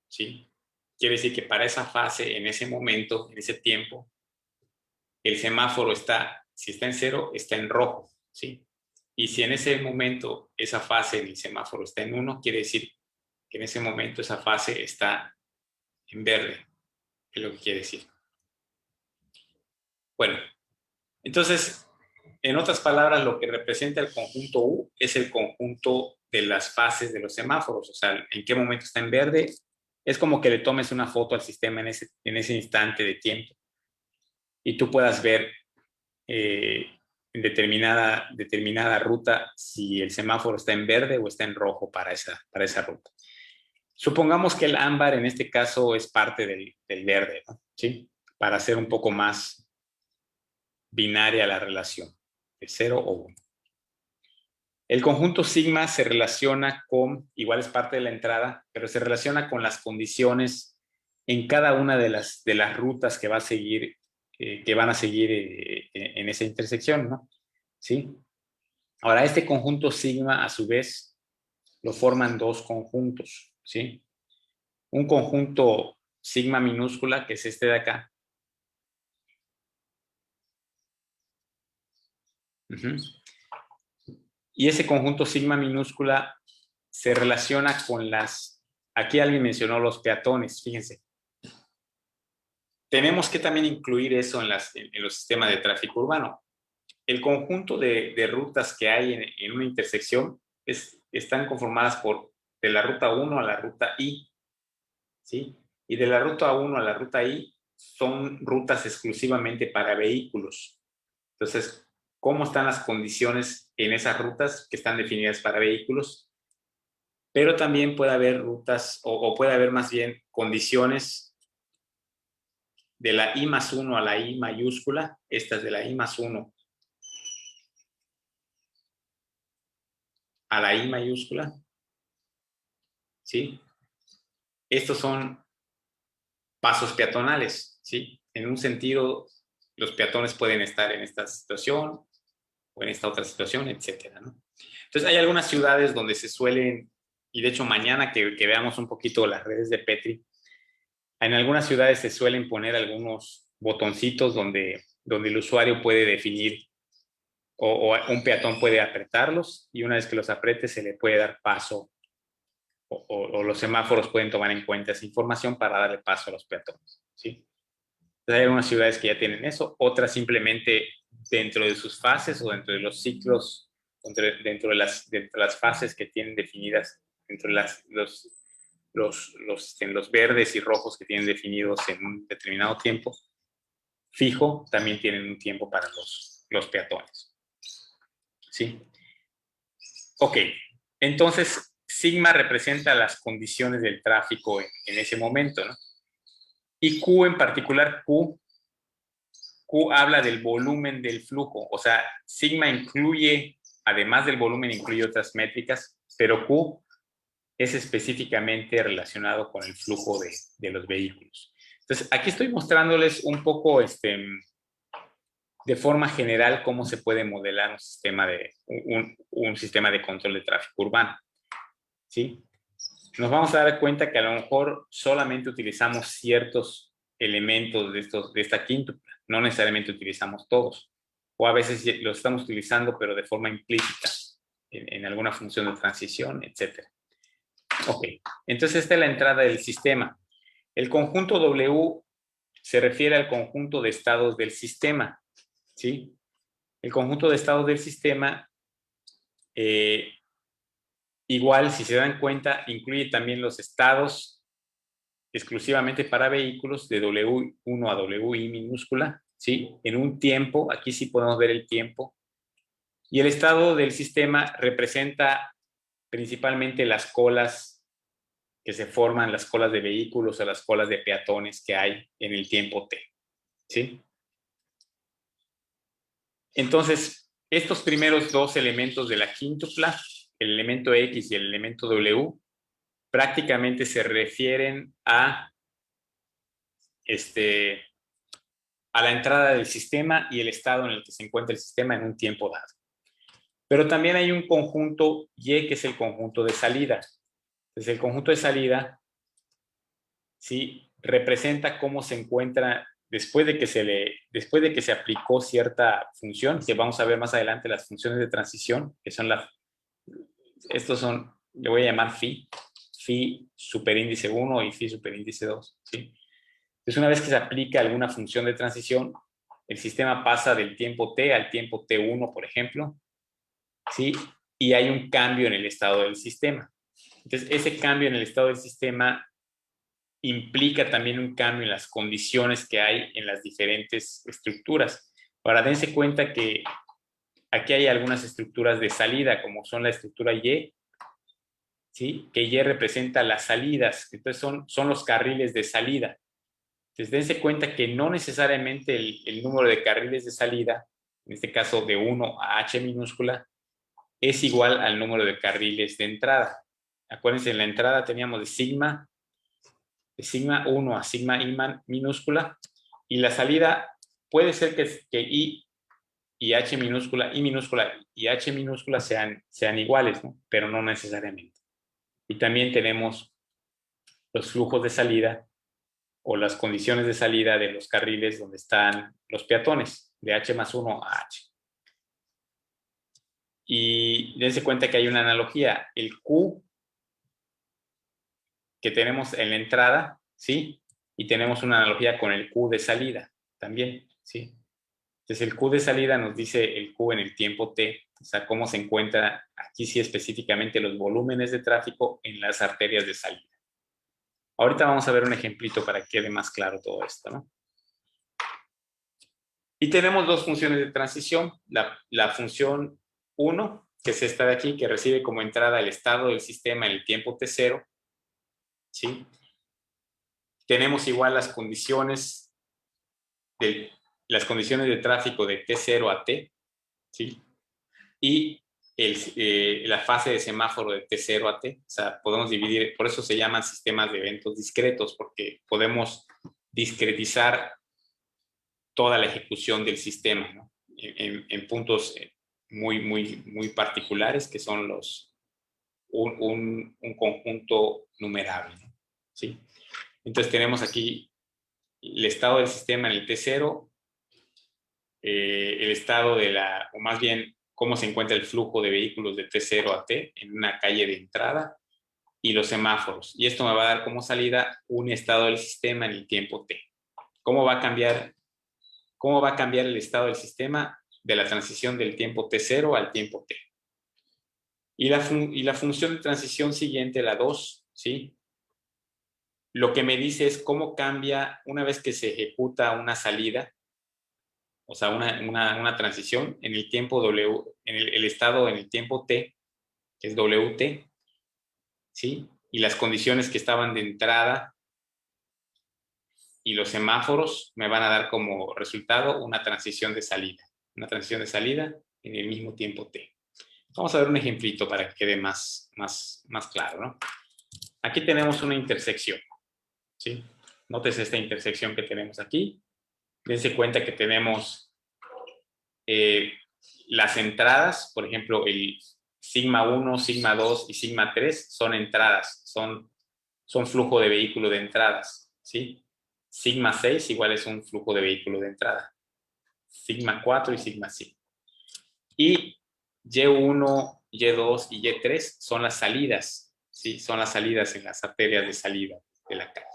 Speaker 2: ¿sí? Quiere decir que para esa fase, en ese momento, en ese tiempo, el semáforo si está en 0, está en rojo, ¿sí? Y si en ese momento esa fase en el semáforo está en 1, quiere decir que en ese momento esa fase está en verde, es lo que quiere decir. Bueno, entonces, en otras palabras, lo que representa el conjunto U es el conjunto de las fases de los semáforos, o sea, en qué momento está en verde. Es como que le tomes una foto al sistema en ese instante de tiempo y tú puedas ver en determinada ruta si el semáforo está en verde o está en rojo para esa ruta. Supongamos que el ámbar en este caso es parte del verde, ¿no? ¿Sí? Para hacer un poco más binaria la relación, de 0 o 1. El conjunto sigma se relaciona igual es parte de la entrada, pero se relaciona con las condiciones en cada una de las rutas que van a seguir en esa intersección, ¿no? ¿Sí? Ahora, este conjunto sigma, a su vez, lo forman dos conjuntos, ¿sí? Un conjunto sigma minúscula, que es este de acá. Y ese conjunto sigma minúscula se relaciona con aquí alguien mencionó los peatones, fíjense. tenemos que también incluir eso en los sistemas de tráfico urbano. El conjunto de rutas que hay en una intersección están conformadas de la ruta 1 a la ruta I, ¿sí? Y de la ruta 1 a la ruta I son rutas exclusivamente para vehículos. Entonces, ¿cómo están las condiciones en esas rutas que están definidas para vehículos? Pero también puede haber rutas, o puede haber más bien condiciones de la I+1 a la I mayúscula. Esta es de la I+1 a la I mayúscula, ¿sí? Estos son pasos peatonales, ¿sí? En un sentido, los peatones pueden estar en esta situación o en esta otra situación, etcétera, ¿no? Entonces, hay algunas ciudades donde se suelen, y de hecho mañana que veamos un poquito las redes de Petri, en algunas ciudades se suelen poner algunos botoncitos donde el usuario puede definir o un peatón puede apretarlos y una vez que los apriete se le puede dar paso o los semáforos pueden tomar en cuenta esa información para darle paso a los peatones, ¿sí? Entonces, hay algunas ciudades que ya tienen eso, otras simplemente dentro de sus fases o dentro de los ciclos, dentro de las fases que tienen definidas, dentro de los verdes y rojos que tienen definidos en un determinado tiempo fijo, también tienen un tiempo para los peatones. ¿Sí? Ok, entonces sigma representa las condiciones del tráfico en ese momento, ¿no? Y Q en particular, Q habla del volumen del flujo, o sea, sigma incluye, además del volumen, incluye otras métricas, pero Q es específicamente relacionado con el flujo de los vehículos. Entonces, aquí estoy mostrándoles un poco de forma general cómo se puede modelar un sistema de control de tráfico urbano, ¿sí? Nos vamos a dar cuenta que a lo mejor solamente utilizamos ciertos elementos de esta quíntupla, no necesariamente utilizamos todos, o a veces los estamos utilizando pero de forma implícita en alguna función de transición, etc. Ok, entonces esta es la entrada del sistema. El conjunto W se refiere al conjunto de estados del sistema, ¿sí? El conjunto de estados del sistema, igual, si se dan cuenta, incluye también los estados exclusivamente para vehículos de W1 a WI minúscula, ¿sí? En un tiempo, aquí sí podemos ver el tiempo. Y el estado del sistema representa principalmente las colas que se forman, las colas de vehículos o las colas de peatones que hay en el tiempo T, ¿sí? Entonces, estos primeros dos elementos de la quíntupla, el elemento X y el elemento W, prácticamente se refieren a la entrada del sistema y el estado en el que se encuentra el sistema en un tiempo dado. Pero también hay un conjunto Y que es el conjunto de salida. Entonces, el conjunto de salida, ¿sí?, representa cómo se encuentra después de que se aplicó cierta función, que vamos a ver más adelante las funciones de transición, que son estos son, le voy a llamar phi superíndice 1 y phi superíndice 2, ¿sí? Entonces, una vez que se aplica alguna función de transición, el sistema pasa del tiempo T al tiempo T1, por ejemplo, ¿sí? Y hay un cambio en el estado del sistema. Entonces, ese cambio en el estado del sistema implica también un cambio en las condiciones que hay en las diferentes estructuras. Ahora, dense cuenta que aquí hay algunas estructuras de salida, como son la estructura Y, ¿sí?, que Y representa las salidas. Entonces, son los carriles de salida. Entonces, dense cuenta que no necesariamente el número de carriles de salida, en este caso de 1 a H minúscula, es igual al número de carriles de entrada. Acuérdense, en la entrada teníamos de sigma 1 a sigma I minúscula, y la salida puede ser que I y H minúscula, I minúscula y H minúscula sean iguales, ¿no? Pero no necesariamente. Y también tenemos los flujos de salida o las condiciones de salida de los carriles donde están los peatones, de H+1 a H. Y dense cuenta que hay una analogía. El Q que tenemos en la entrada, ¿sí?, Y tenemos una analogía con el Q de salida también, ¿sí? Entonces, el Q de salida nos dice el Q en el tiempo T, o sea, cómo se encuentra aquí sí específicamente los volúmenes de tráfico en las arterias de salida. Ahorita vamos a ver un ejemplito para que quede más claro todo esto, ¿no? Y tenemos dos funciones de transición. La función 1, que es esta de aquí, que recibe como entrada el estado del sistema en el tiempo T0, ¿sí? Tenemos igual las condiciones de tráfico de T0 a T, ¿sí? Y la fase de semáforo de T0 a T. O sea, podemos dividir, por eso se llaman sistemas de eventos discretos, porque podemos discretizar toda la ejecución del sistema, ¿no? En puntos muy particulares, que son un conjunto numerable, ¿no? ¿Sí? Entonces tenemos aquí el estado del sistema en el T0, el estado o más bien cómo se encuentra el flujo de vehículos de T0 a T en una calle de entrada, y los semáforos. Y esto me va a dar como salida un estado del sistema en el tiempo T. ¿Cómo va a cambiar el estado del sistema de la transición del tiempo T0 al tiempo T? Y la función de transición siguiente, la 2, ¿sí? Lo que me dice es cómo cambia una vez que se ejecuta una salida, o sea, una transición en el tiempo W, en el estado en el tiempo T, que es WT, ¿sí? Y las condiciones que estaban de entrada y los semáforos me van a dar como resultado una transición de salida en el mismo tiempo T. Vamos a ver un ejemplito para que quede más claro, ¿no? Aquí tenemos una intersección, ¿sí? Nótese esta intersección que tenemos aquí. Dense cuenta que tenemos las entradas, por ejemplo, el sigma 1, sigma 2 y sigma 3 son entradas, son flujo de vehículo de entradas, ¿sí? Sigma 6 igual es un flujo de vehículo de entrada. Sigma 4 y sigma 5. Y Y1, Y2 y Y3 son las salidas, ¿sí? Son las salidas en las arterias de salida de la calle.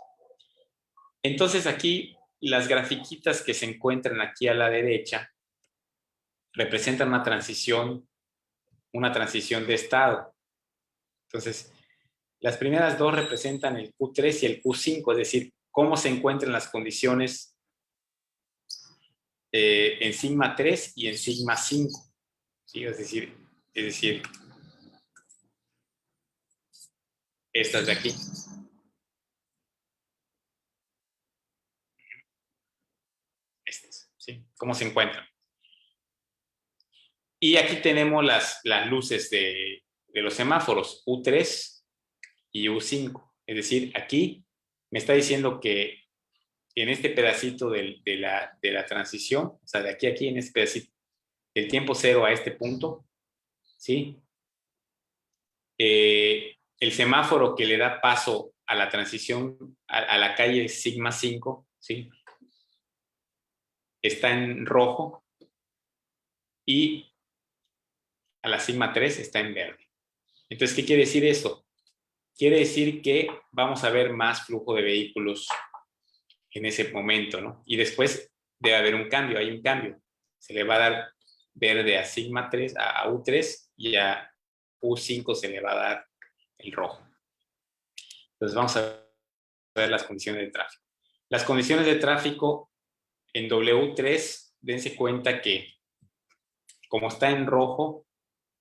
Speaker 2: Entonces aquí las grafiquitas que se encuentran aquí a la derecha representan una transición de estado. Entonces, las primeras dos representan el Q3 y el Q5, es decir, cómo se encuentran las condiciones en sigma 3 y en sigma 5, ¿sí? Es decir, estas de aquí. Estas, ¿sí? ¿Cómo se encuentran? Y aquí tenemos las luces de los semáforos, U3 y U5. Es decir, aquí me está diciendo que en este pedacito de la transición, o sea, de aquí a aquí, en este pedacito, del tiempo cero a este punto, ¿sí? El semáforo que le da paso a la transición a la calle sigma 5, ¿sí? Está en rojo, y a la sigma 3 está en verde. Entonces, ¿qué quiere decir eso? Quiere decir que vamos a ver más flujo de vehículos en ese momento, ¿no? Y después debe haber un cambio, hay un cambio. Se le va a dar verde a sigma 3, a U3, y a U5 se le va a dar el rojo. Entonces vamos a ver las condiciones de tráfico. Las condiciones de tráfico en W3, dense cuenta que como está en rojo,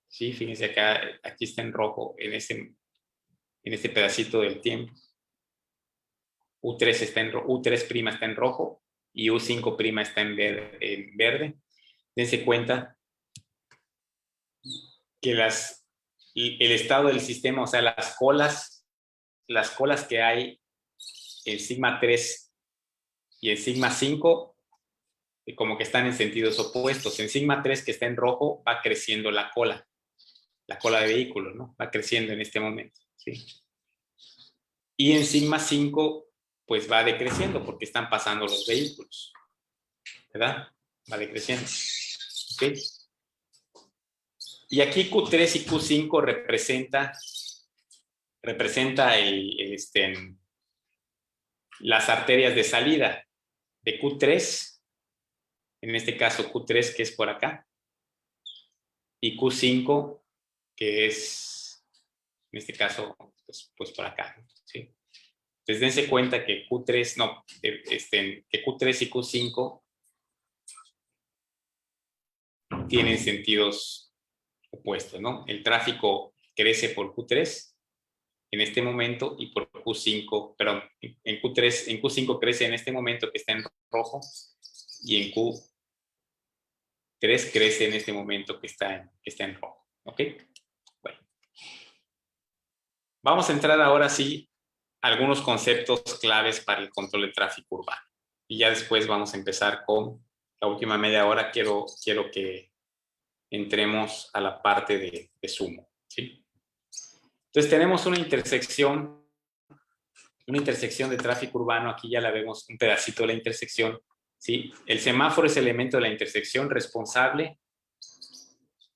Speaker 2: ¿sí? Fíjense acá, aquí está en rojo en este pedacito del tiempo. U3 está U3' está en rojo y U5' está en verde. Dense cuenta que el estado del sistema, o sea, las colas que hay en sigma 3 y en sigma 5, como que están en sentidos opuestos. En sigma 3, que está en rojo, va creciendo la cola de vehículos, ¿no? Va creciendo en este momento, ¿sí? Y en sigma 5, pues va decreciendo porque están pasando los vehículos, ¿verdad? Va decreciendo, ¿sí? Y aquí Q3 y Q5 representa las arterias de salida de Q3, en este caso Q3 que es por acá, y Q5 que es, en este caso, pues por acá, ¿sí? Entonces dense cuenta que Q3, no, que Q3 y Q5 tienen sentidos opuestos, ¿no? El tráfico crece por Q3 en este momento y por Q5, perdón, en Q5 crece en este momento que está en rojo y en Q3 crece en este momento que está en rojo, ¿ok? Bueno, vamos a entrar ahora sí a algunos conceptos claves para el control de tráfico urbano y ya después vamos a empezar con la última media hora. Quiero que entremos a la parte de sumo, ¿sí? Entonces tenemos una intersección de tráfico urbano. Aquí ya la vemos, un pedacito de la intersección, ¿sí? El semáforo es el elemento de la intersección responsable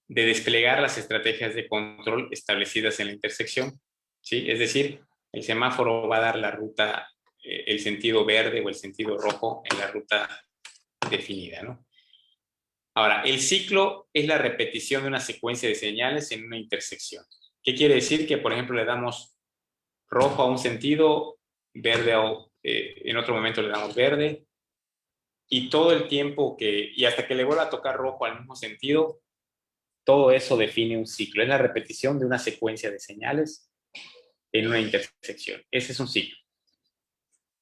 Speaker 2: de desplegar las estrategias de control establecidas en la intersección, ¿sí? Es decir, el semáforo va a dar la ruta, el sentido verde o el sentido rojo en la ruta definida, ¿no? Ahora, el ciclo es la repetición de una secuencia de señales en una intersección. ¿Qué quiere decir? Que, por ejemplo, le damos rojo a un sentido, verde en otro momento le damos verde, y todo el tiempo y hasta que le vuelva a tocar rojo al mismo sentido, todo eso define un ciclo. Es la repetición de una secuencia de señales en una intersección. Ese es un ciclo.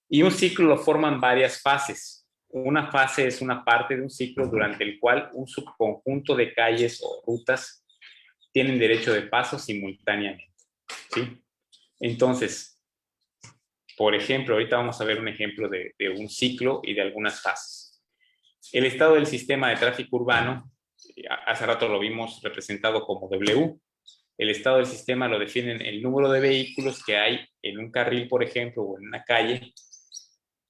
Speaker 2: Y un ciclo lo forman varias fases. Una fase es una parte de un ciclo durante el cual un subconjunto de calles o rutas tienen derecho de paso simultáneamente, ¿sí? Entonces, por ejemplo, ahorita vamos a ver un ejemplo de un ciclo y de algunas fases. El estado del sistema de tráfico urbano, hace rato lo vimos representado como W. El estado del sistema lo definen el número de vehículos que hay en un carril, por ejemplo, o en una calle,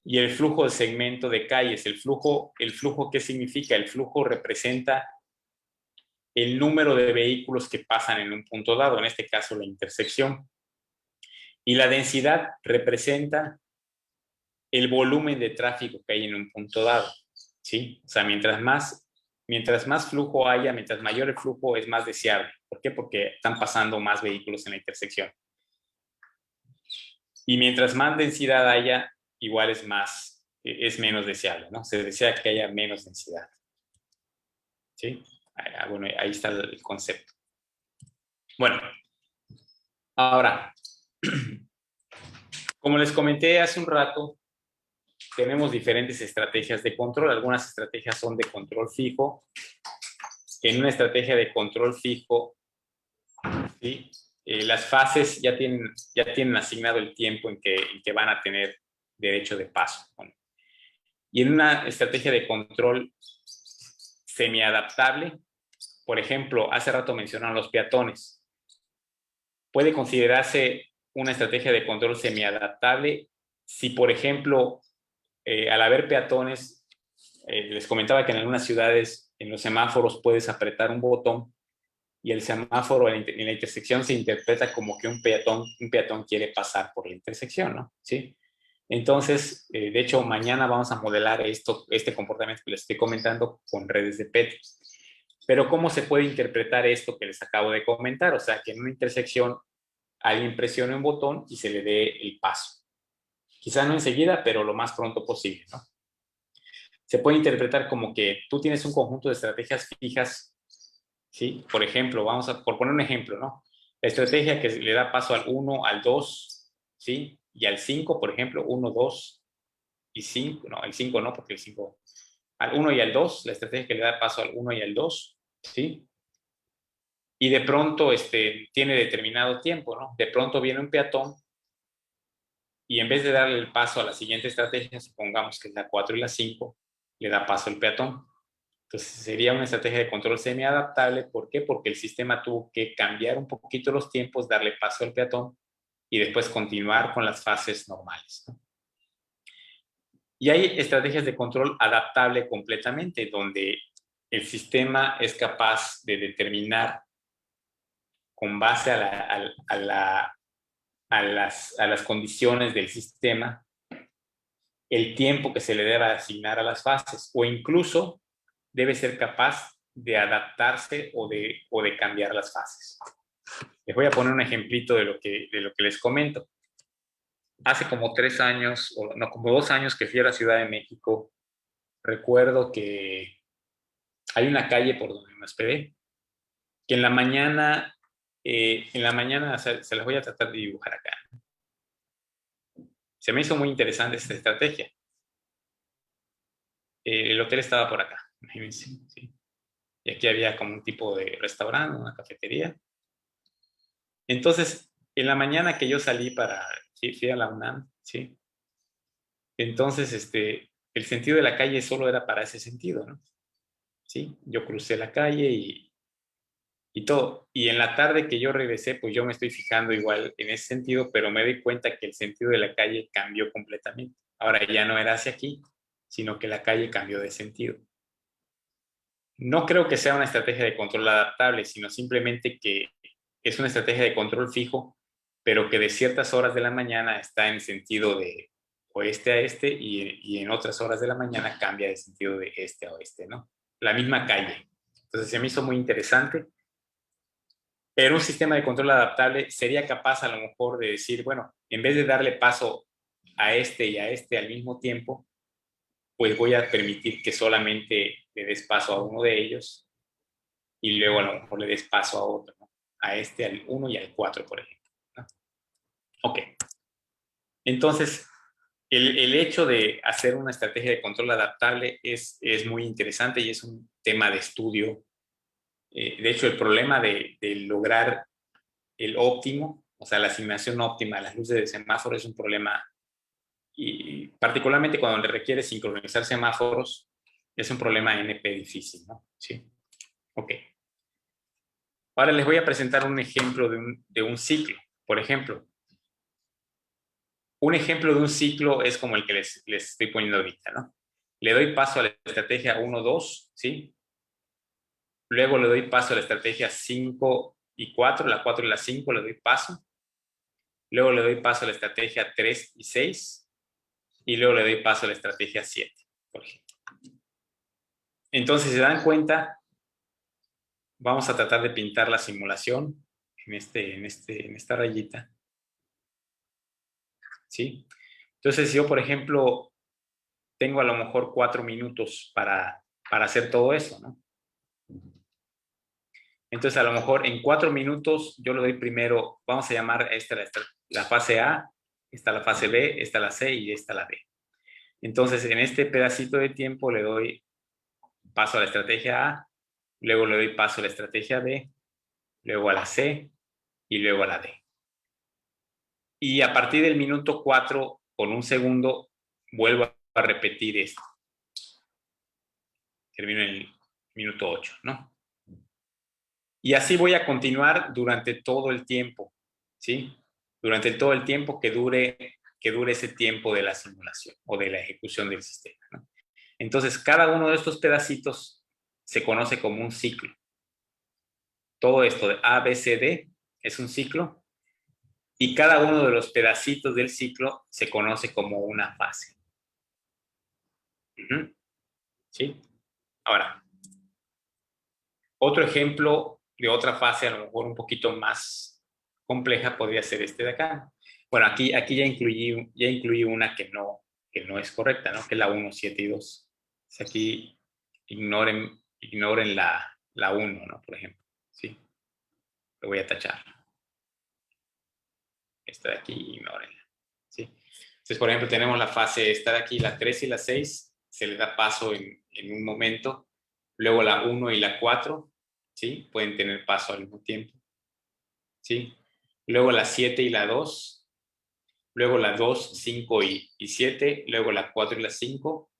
Speaker 2: y el flujo de segmento de calles. El flujo, ¿qué significa? El flujo representa el número de vehículos que pasan en un punto dado, en este caso la intersección. Y la densidad representa el volumen de tráfico que hay en un punto dado, ¿sí? O sea, mientras más flujo haya, mientras mayor el flujo, es más deseable. ¿Por qué? Porque están pasando más vehículos en la intersección. Y mientras más densidad haya, igual es menos deseable, ¿no? Se desea que haya menos densidad, ¿sí? Bueno, ahí está el concepto. Bueno, ahora, como les comenté hace un rato, tenemos diferentes estrategias de control. Algunas estrategias son de control fijo. En una estrategia de control fijo, ¿sí? Las fases ya tienen asignado el tiempo en que van a tener derecho de paso. Bueno, y en una estrategia de control semiadaptable, por ejemplo, hace rato mencionaron los peatones. Puede considerarse una estrategia de control semiadaptable si, por ejemplo, al haber peatones, les comentaba que en algunas ciudades, en los semáforos, puedes apretar un botón y el semáforo en la intersección se interpreta como que un peatón quiere pasar por la intersección, ¿no? ¿Sí? Entonces, de hecho, mañana vamos a modelar este comportamiento que les estoy comentando con redes de Petri. Pero ¿cómo se puede interpretar esto que les acabo de comentar? O sea, que en una intersección alguien presione un botón y se le dé el paso. Quizá no enseguida, pero lo más pronto posible, ¿no? Se puede interpretar como que tú tienes un conjunto de estrategias fijas, ¿sí? Por ejemplo, por poner un ejemplo, ¿no? La estrategia que le da paso al 1, al 2, ¿sí? Y al 5, por ejemplo, 1, 2 y 5, no, el 5 no, porque el 5, al 1 y al 2, la estrategia que le da paso al 1 y al 2, ¿sí? Y de pronto tiene determinado tiempo, ¿no? De pronto viene un peatón y en vez de darle el paso a la siguiente estrategia, supongamos que es la 4 y la 5, le da paso al peatón. Entonces sería una estrategia de control semiadaptable. ¿Por qué? Porque el sistema tuvo que cambiar un poquito los tiempos, darle paso al peatón y después continuar con las fases normales, ¿no? Y hay estrategias de control adaptable completamente, donde el sistema es capaz de determinar con base a las condiciones del sistema el tiempo que se le debe asignar a las fases, o incluso debe ser capaz de adaptarse o de cambiar las fases. Les voy a poner un ejemplito de lo que les comento. Hace como 3 años, o no, como 2 años que fui a la Ciudad de México, recuerdo que hay una calle por donde me hospedé, que en la mañana se las voy a tratar de dibujar acá. Se me hizo muy interesante esta estrategia. El hotel estaba por acá, imagínense, ¿sí? Y aquí había como un tipo de restaurante, una cafetería. Entonces, en la mañana que yo salí fui a la UNAM, ¿sí? Entonces, el sentido de la calle solo era para ese sentido, ¿no? ¿Sí? Yo crucé la calle y todo. Y en la tarde que yo regresé, pues yo me estoy fijando igual en ese sentido, pero me doy cuenta que el sentido de la calle cambió completamente. Ahora ya no era hacia aquí, sino que la calle cambió de sentido. No creo que sea una estrategia de control adaptable, sino simplemente que es una estrategia de control fijo, pero que de ciertas horas de la mañana está en sentido de oeste a este y en otras horas de la mañana cambia de sentido de este a oeste, ¿no? La misma calle. Entonces se me hizo muy interesante. Pero un sistema de control adaptable sería capaz a lo mejor de decir, bueno, en vez de darle paso a este y a este al mismo tiempo, pues voy a permitir que solamente le des paso a uno de ellos y luego a lo mejor le des paso a otro, ¿no? A este, al 1 y al 4, por ejemplo, ¿no? Ok. Entonces, el hecho de hacer una estrategia de control adaptable es muy interesante y es un tema de estudio. De hecho, el problema de lograr el óptimo, o sea, la asignación óptima a las luces de semáforo es un problema, y particularmente cuando le requiere sincronizar semáforos, es un problema NP difícil, ¿no? Sí. Ok. Ahora les voy a presentar un ejemplo de un ciclo. Por ejemplo, un ejemplo de un ciclo es como el que les estoy poniendo ahorita, ¿no? Le doy paso a la estrategia 1, 2, ¿sí? Luego le doy paso a la estrategia 5 y 4, la 4 y la 5 le doy paso. Luego le doy paso a la estrategia 3 y 6. Y luego le doy paso a la estrategia 7, por ejemplo. Entonces, si se dan cuenta, vamos a tratar de pintar la simulación en esta rayita, ¿sí? Entonces, yo, por ejemplo, tengo a lo mejor 4 minutos para hacer todo eso, ¿no? Entonces, a lo mejor en 4 minutos yo le doy primero, vamos a llamar esta la fase A, esta la fase B, esta la C y esta la D. Entonces, en este pedacito de tiempo le doy paso a la estrategia A, luego le doy paso a la estrategia B, luego a la C y luego a la D. Y a partir del minuto 4, con un segundo, vuelvo a repetir esto. Termino en el minuto 8, ¿no? Y así voy a continuar durante todo el tiempo, ¿sí? Durante todo el tiempo que dure ese tiempo de la simulación o de la ejecución del sistema, ¿no? Entonces, cada uno de estos pedacitos se conoce como un ciclo. Todo esto de A, B, C, D es un ciclo y cada uno de los pedacitos del ciclo se conoce como una fase. ¿Sí? Ahora, otro ejemplo de otra fase, a lo mejor un poquito más compleja, podría ser este de acá. Bueno, aquí ya incluí una que no es correcta, ¿no? Que es la 1, 7 y 2. Entonces aquí ignoren la 1, ¿no? Por ejemplo, ¿sí? Lo voy a tachar. Esta de aquí, ignórenla, ¿sí? Entonces, por ejemplo, tenemos la fase, esta de aquí, la 3 y la 6, se le da paso en un momento. Luego la 1 y la 4, ¿sí? Pueden tener paso al mismo tiempo, ¿sí? Luego la 7 y la 2, luego la 2, 5 y 7, luego la 4 y la 5,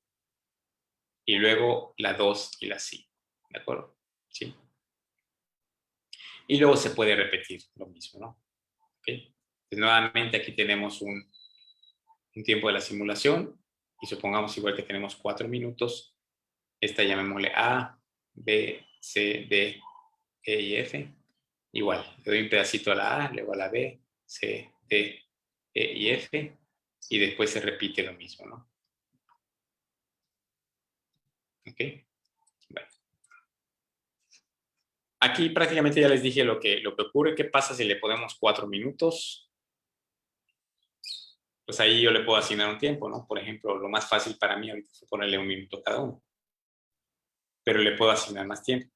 Speaker 2: y luego la 2 y la 5, ¿de acuerdo? ¿Sí? Y luego se puede repetir lo mismo, ¿no? ¿Ok? Entonces, nuevamente aquí tenemos un tiempo de la simulación y supongamos igual que tenemos 4 minutos, esta llamémosle A, B, C, D, E y F. Igual, le doy un pedacito a la A, luego a la B, C, D, E y F, y después se repite lo mismo, ¿no? ¿Ok? Bueno. Aquí prácticamente ya les dije lo que ocurre. ¿Qué pasa si le ponemos 4 minutos? Pues ahí yo le puedo asignar un tiempo, ¿no? Por ejemplo, lo más fácil para mí ahorita es ponerle 1 minuto cada uno, pero le puedo asignar más tiempo.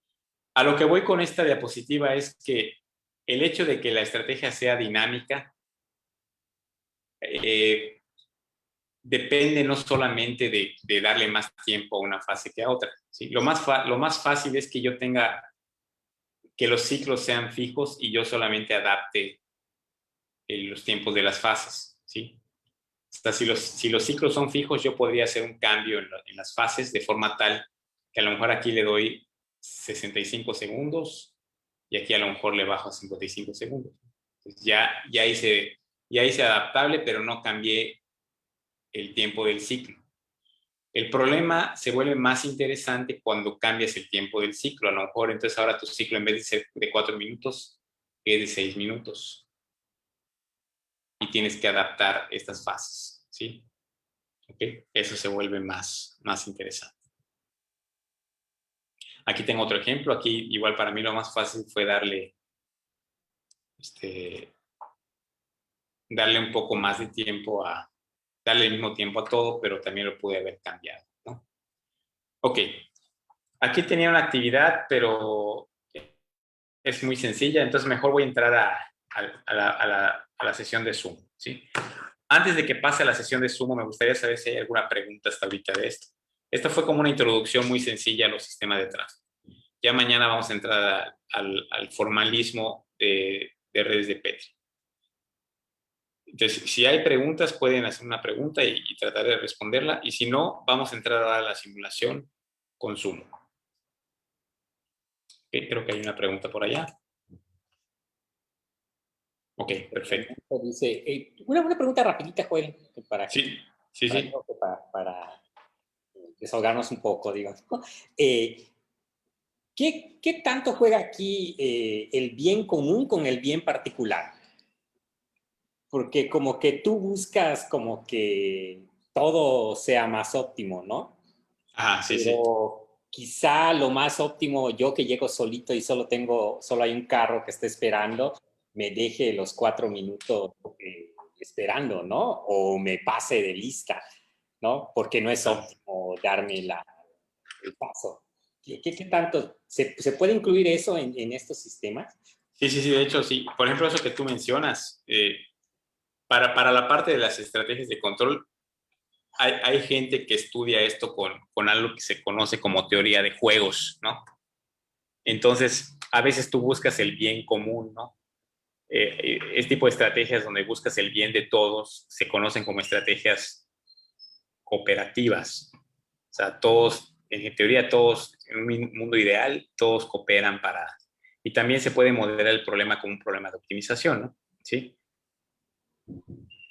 Speaker 2: A lo que voy con esta diapositiva es que el hecho de que la estrategia sea dinámica depende no solamente de darle más tiempo a una fase que a otra, ¿sí? Lo más fácil es que yo tenga, que los ciclos sean fijos y yo solamente adapte los tiempos de las fases, ¿sí? O sea, si los ciclos son fijos, yo podría hacer un cambio en las fases de forma tal que a lo mejor aquí le doy 65 segundos y aquí a lo mejor le bajo a 55 segundos. Entonces ya hice adaptable, pero no cambié el tiempo del ciclo. El problema se vuelve más interesante cuando cambias el tiempo del ciclo. A lo mejor entonces ahora tu ciclo en vez de ser de 4 minutos es de 6 minutos y tienes que adaptar estas fases, ¿sí? ¿Okay? Eso se vuelve más interesante. Aquí tengo otro ejemplo. Aquí igual para mí lo más fácil fue darle un poco más de tiempo darle el mismo tiempo a todo, pero también lo pude haber cambiado, ¿no? Ok, aquí tenía una actividad, pero es muy sencilla, entonces mejor voy a entrar a la sesión de Zoom, ¿sí? Antes de que pase a la sesión de Zoom, me gustaría saber si hay alguna pregunta hasta ahorita de esto. Esta fue como una introducción muy sencilla a los sistemas de tráfico. Ya mañana vamos a entrar al formalismo de redes de Petri. Entonces, si hay preguntas, pueden hacer una pregunta y tratar de responderla. Y si no, vamos a entrar a la simulación con Zoom. Okay, creo que hay una pregunta por allá. Ok, perfecto.
Speaker 1: Dice, una pregunta rapidita, Joel,
Speaker 2: Sí.
Speaker 1: Para desahogarnos un poco, digamos. ¿Qué tanto juega aquí el bien común con el bien particular? Porque como que tú buscas como que todo sea más óptimo, ¿no?
Speaker 2: Ah, sí, sí.
Speaker 1: Pero quizá lo más óptimo, yo que llego solito y solo hay un carro que está esperando, me deje los 4 minutos esperando, ¿no? O me pase de lista, ¿no? Porque no es óptimo darme el paso. ¿Qué tanto? ¿Se puede incluir eso en estos sistemas?
Speaker 2: Sí, sí, sí, de hecho, sí. Por ejemplo, eso que tú mencionas, para la parte de las estrategias de control, hay gente que estudia esto con algo que se conoce como teoría de juegos, ¿no? Entonces, a veces tú buscas el bien común, ¿no? Este tipo de estrategias donde buscas el bien de todos se conocen como estrategias cooperativas. O sea, todos, en teoría, todos, en un mundo ideal, todos cooperan para... Y también se puede modelar el problema como un problema de optimización, ¿no? ¿Sí?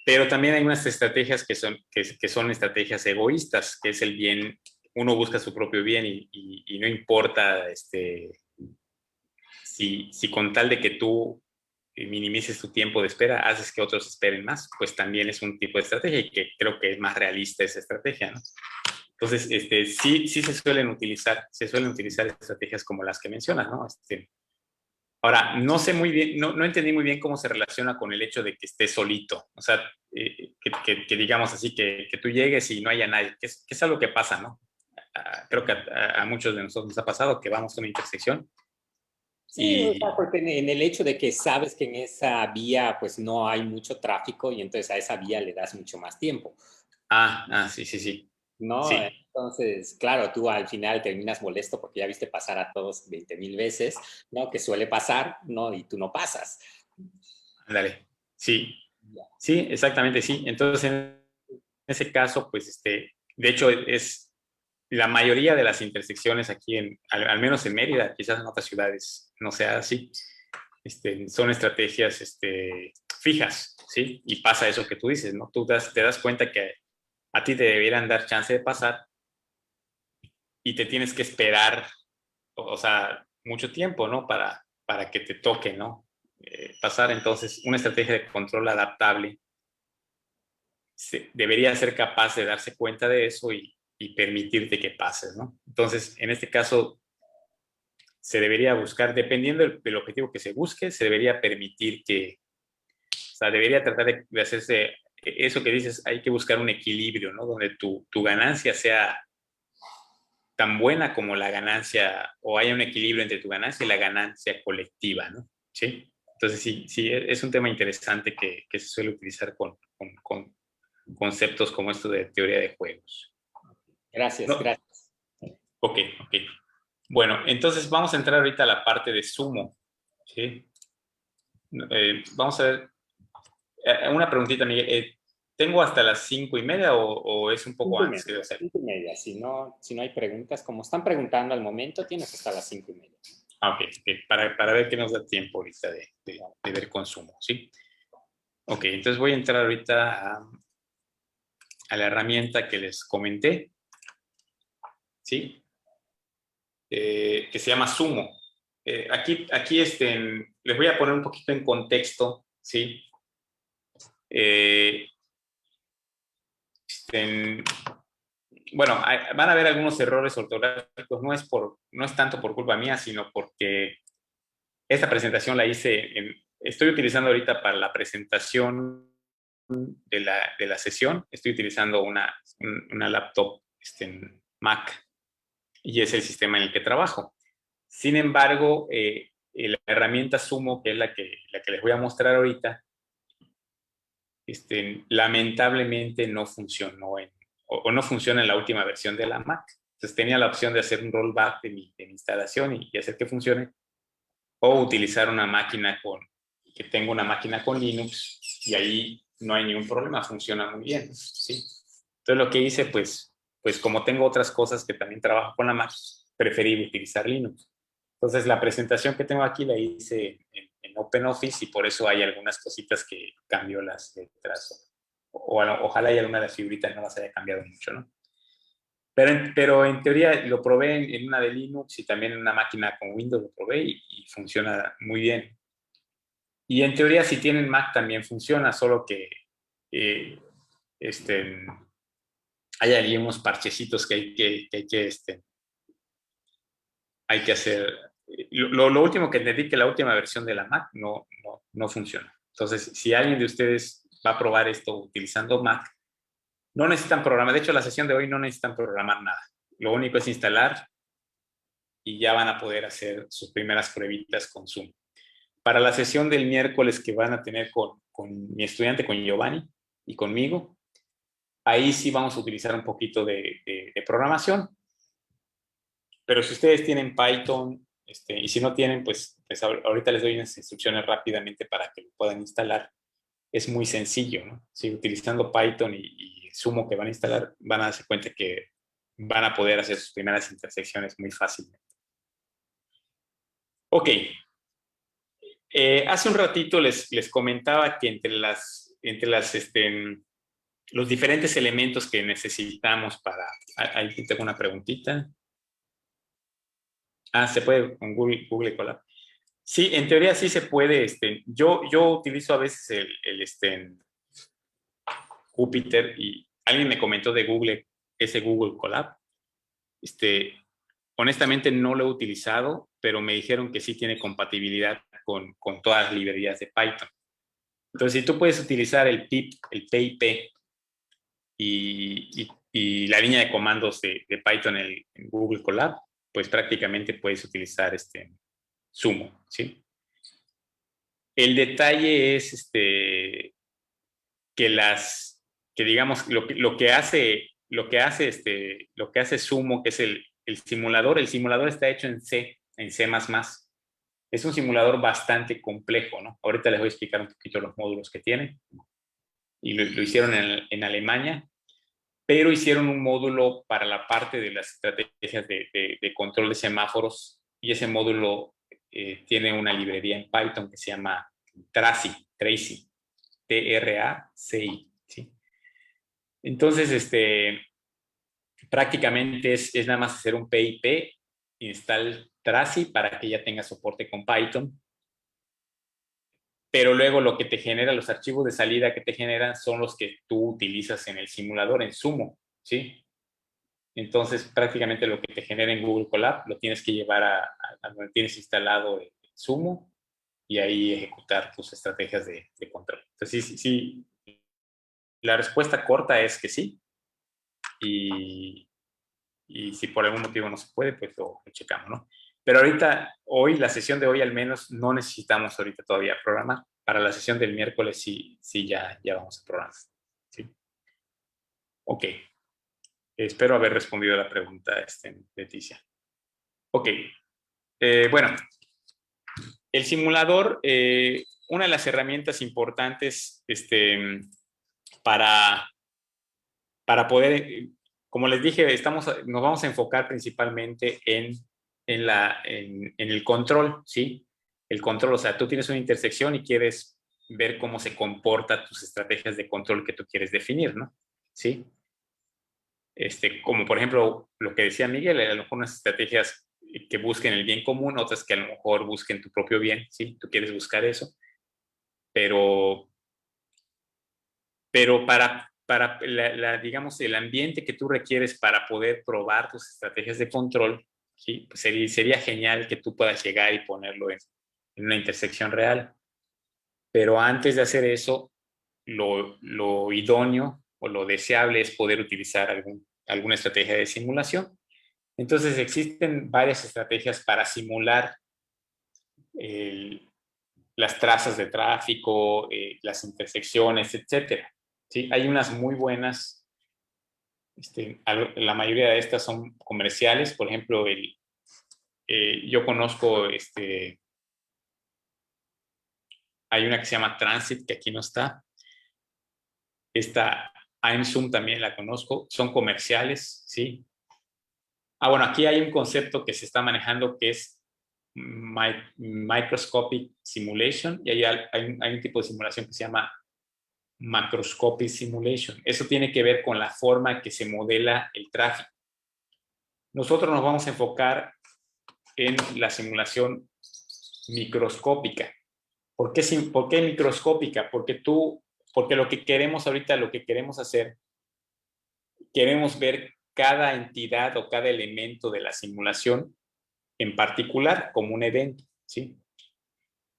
Speaker 2: Pero también hay unas estrategias que son estrategias egoístas, que es el bien, uno busca su propio bien y no importa si con tal de que tú minimices tu tiempo de espera, haces que otros esperen más, pues también es un tipo de estrategia y que creo que es más realista esa estrategia, ¿no? Entonces, sí se suelen utilizar estrategias como las que mencionas, ¿no? Ahora, no sé muy bien, no entendí muy bien cómo se relaciona con el hecho de que estés solito. O sea, que digamos así, que tú llegues y no haya nadie, que es algo que pasa, ¿no? Creo que a muchos de nosotros nos ha pasado que vamos a una intersección
Speaker 1: Sí, o sea,
Speaker 2: y...
Speaker 1: porque en el hecho de que sabes que en esa vía pues no hay mucho tráfico y entonces a esa vía le das mucho más tiempo,
Speaker 2: Sí, sí, sí.
Speaker 1: ¿no?
Speaker 2: Sí,
Speaker 1: Entonces, claro, tú al final terminas molesto porque ya viste pasar a todos 20,000 veces, ¿no? Que suele pasar, ¿no? Y tú no pasas.
Speaker 2: ándale. Sí,
Speaker 1: Ya.
Speaker 2: sí, exactamente, sí. Entonces, en ese caso, pues, de hecho, es la mayoría de las intersecciones aquí, al menos en Mérida, quizás en otras ciudades no sea así, son estrategias fijas, ¿sí? Y pasa eso que tú dices, ¿no? Te das cuenta que a ti te debieran dar chance de pasar y te tienes que esperar, o sea, mucho tiempo, ¿no? Para que te toque, ¿no? Pasar. Entonces, una estrategia de control adaptable debería ser capaz de darse cuenta de eso y y permitirte que pases, ¿no? Entonces, en este caso, se debería buscar, dependiendo del objetivo que se busque, se debería permitir que, o sea, debería tratar de hacerse, eso que dices, hay que buscar un equilibrio, ¿no? Donde tu ganancia sea tan buena como la ganancia, o haya un equilibrio entre tu ganancia y la ganancia colectiva, ¿no? ¿Sí? Entonces, sí, es un tema interesante que se suele utilizar con conceptos como esto de teoría de juegos.
Speaker 1: Gracias,
Speaker 2: No,
Speaker 1: gracias.
Speaker 2: ok. Bueno, entonces vamos a entrar ahorita a la parte de sumo, ¿sí? Vamos a ver, una preguntita, Miguel. ¿Tengo hasta las 5:30 o es un poco antes que debo hacer?
Speaker 1: 5:30. Si no hay preguntas, como están preguntando al momento, tienes hasta las 5:30.
Speaker 2: Ok. Para ver qué nos da tiempo ahorita de ver consumo, ¿sí? Ok, entonces voy a entrar ahorita a la herramienta que les comenté, ¿sí? Que se llama Sumo. Aquí les voy a poner un poquito en contexto, ¿sí? Bueno, van a haber algunos errores ortográficos, no es tanto por culpa mía, sino porque esta presentación la hice, estoy utilizando ahorita para la presentación de la sesión, estoy utilizando una laptop Mac y es el sistema en el que trabajo. Sin embargo, la herramienta Sumo, que es la que les voy a mostrar ahorita, lamentablemente no funcionó o no funciona en la última versión de la Mac. Entonces tenía la opción de hacer un rollback de mi instalación y hacer que funcione, o utilizar una máquina que tengo una máquina con Linux y ahí no hay ningún problema, funciona muy bien, ¿sí? Entonces lo que hice, pues como tengo otras cosas que también trabajo con la Mac, preferí utilizar Linux. Entonces la presentación que tengo aquí la hice en OpenOffice y por eso hay algunas cositas que cambió las letras. Ojalá y alguna de las figuritas no las haya cambiado mucho, ¿no? Pero en teoría lo probé en una de Linux y también en una máquina con Windows lo probé y funciona muy bien. Y en teoría si tienen Mac también funciona, solo que eh, hay allí unos parchecitos que hay que hacer. Lo último que entendí que la última versión de la Mac no funciona. Entonces, si alguien de ustedes va a probar esto utilizando Mac, no necesitan programar. De hecho, la sesión de hoy no necesitan programar nada. Lo único es instalar y ya van a poder hacer sus primeras pruebitas con Zoom. Para la sesión del miércoles que van a tener con mi estudiante, con Giovanni y conmigo, ahí sí vamos a utilizar un poquito de programación. Pero si ustedes tienen Python, y si no tienen, pues ahorita les doy unas instrucciones rápidamente para que lo puedan instalar. Es muy sencillo, ¿no? Si utilizando Python y Sumo que van a instalar, van a darse cuenta que van a poder hacer sus primeras intersecciones muy fácilmente. Ok. Hace un ratito les comentaba que entre los diferentes elementos que necesitamos para... Ahí tengo una preguntita. Se puede con Google Colab. Sí, en teoría sí se puede. Yo utilizo a veces el Jupyter y alguien me comentó de Google, ese Google Colab. Honestamente no lo he utilizado, pero me dijeron que sí tiene compatibilidad con todas las librerías de Python. Entonces, si tú puedes utilizar el pip, el pip y la línea de comandos de Python en Google Colab, pues prácticamente puedes utilizar Sumo, ¿sí? El detalle es que digamos, lo que hace Sumo, que es el simulador está hecho en C, en C++. Es un simulador bastante complejo, ¿no? Ahorita les voy a explicar un poquito los módulos que tiene. Y lo hicieron en Alemania, pero hicieron un módulo para la parte de las estrategias de control de semáforos y ese módulo tiene una librería en Python que se llama Tracy, Traci, ¿sí? Entonces, prácticamente es nada más hacer un pip, install Tracy para que ya tenga soporte con Python, pero luego lo que te genera, los archivos de salida que te generan son los que tú utilizas en el simulador, en Sumo, ¿sí? Entonces, prácticamente lo que te genera en Google Colab lo tienes que llevar a donde tienes instalado el Sumo y ahí ejecutar tus estrategias de control. Entonces, sí, la respuesta corta es que sí. Y si por algún motivo no se puede, pues lo checamos, ¿no? Pero ahorita, hoy, la sesión de hoy al menos, no necesitamos ahorita todavía programar. Para la sesión del miércoles sí ya vamos a programar. ¿Sí? Ok. Espero haber respondido a la pregunta, Leticia. Ok. Bueno, el simulador, una de las herramientas importantes para poder, como les dije, nos vamos a enfocar principalmente en el control, ¿sí? El control, o sea, tú tienes una intersección y quieres ver cómo se comportan tus estrategias de control que tú quieres definir, ¿no? ¿Sí? Como por ejemplo, lo que decía Miguel, a lo mejor unas estrategias que busquen el bien común, otras que a lo mejor busquen tu propio bien, ¿sí? Tú quieres buscar eso, pero para digamos, el ambiente que tú requieres para poder probar tus estrategias de control, ¿sí? Pues sería genial que tú puedas llegar y ponerlo en una intersección real. Pero antes de hacer eso, lo idóneo o lo deseable es poder utilizar alguna estrategia de simulación. Entonces, existen varias estrategias para simular las trazas de tráfico, las intersecciones, etcétera. ¿Sí? Hay unas muy buenas, la mayoría de estas son comerciales. Por ejemplo, yo conozco, hay una que se llama Transit, que aquí no está. Esta IMSum también la conozco, son comerciales, ¿sí? Bueno, aquí hay un concepto que se está manejando que es Microscopic Simulation, y hay un tipo de simulación que se llama Macroscopic Simulation. Eso tiene que ver con la forma que se modela el tráfico. Nosotros nos vamos a enfocar en la simulación microscópica. ¿Por qué microscópica? Porque lo que queremos ahorita, lo que queremos hacer, queremos ver cada entidad o cada elemento de la simulación en particular como un evento, ¿sí?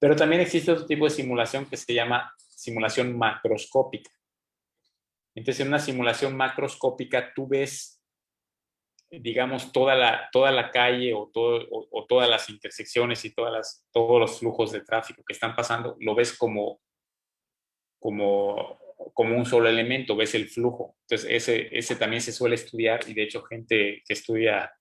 Speaker 2: Pero también existe otro tipo de simulación que se llama simulación macroscópica. Entonces, en una simulación macroscópica, tú ves, digamos, toda la calle o todas las intersecciones y todos los flujos de tráfico que están pasando, lo ves como un solo elemento, ves el flujo. Entonces, ese también se suele estudiar, y de hecho gente que estudia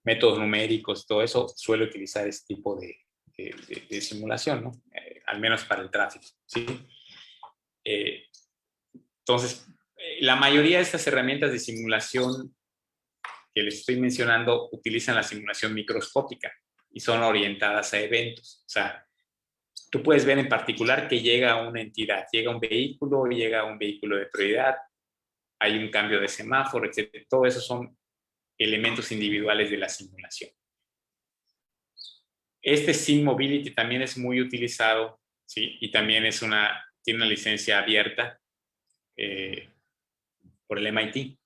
Speaker 2: métodos numéricos, todo eso, suele utilizar este tipo de simulación, ¿no? Al menos para el tráfico, ¿sí? Entonces, la mayoría de estas herramientas de simulación que les estoy mencionando utilizan la simulación microscópica y son orientadas a eventos. O sea, tú puedes ver en particular que llega una entidad, llega un vehículo de prioridad, hay un cambio de semáforo, etc. Todo eso son elementos individuales de la simulación. Sim Mobility también es muy utilizado, ¿sí? Y también tiene una licencia abierta por el MIT.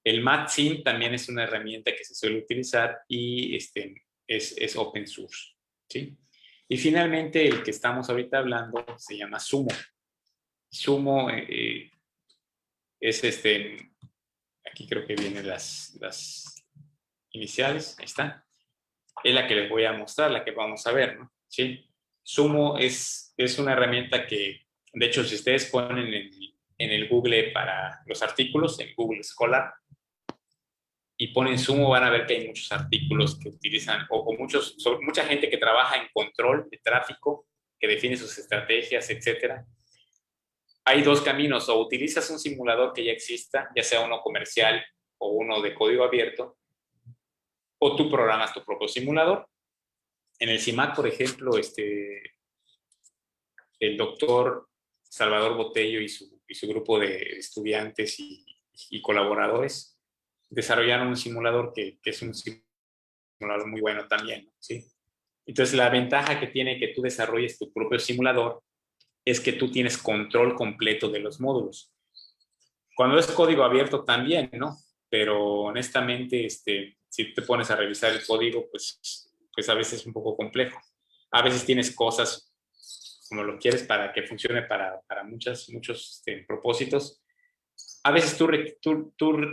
Speaker 2: El MathSim también es una herramienta que se suele utilizar y es open source, ¿sí? Y finalmente, el que estamos ahorita hablando se llama Sumo. Sumo es aquí creo que vienen las iniciales, ahí está. Es la que les voy a mostrar, la que vamos a ver, ¿no? ¿Sí? Sumo es una herramienta que, de hecho, si ustedes ponen en el Google para los artículos, en Google Scholar, y ponen Sumo, van a ver que hay muchos artículos que utilizan, o mucha gente que trabaja en control de tráfico, que define sus estrategias, etcétera. Hay dos caminos: o utilizas un simulador que ya exista, ya sea uno comercial o uno de código abierto, o tú programas tu propio simulador. En el CIMAC, por ejemplo, el doctor Salvador Botello y su grupo de estudiantes y colaboradores desarrollaron un simulador que es un simulador muy bueno también, ¿sí? Entonces, la ventaja que tiene que tú desarrolles tu propio simulador es que tú tienes control completo de los módulos. Cuando es código abierto también, ¿no? Pero honestamente, si te pones a revisar el código, pues a veces es un poco complejo. A veces tienes cosas como lo quieres para que funcione para muchos propósitos. A veces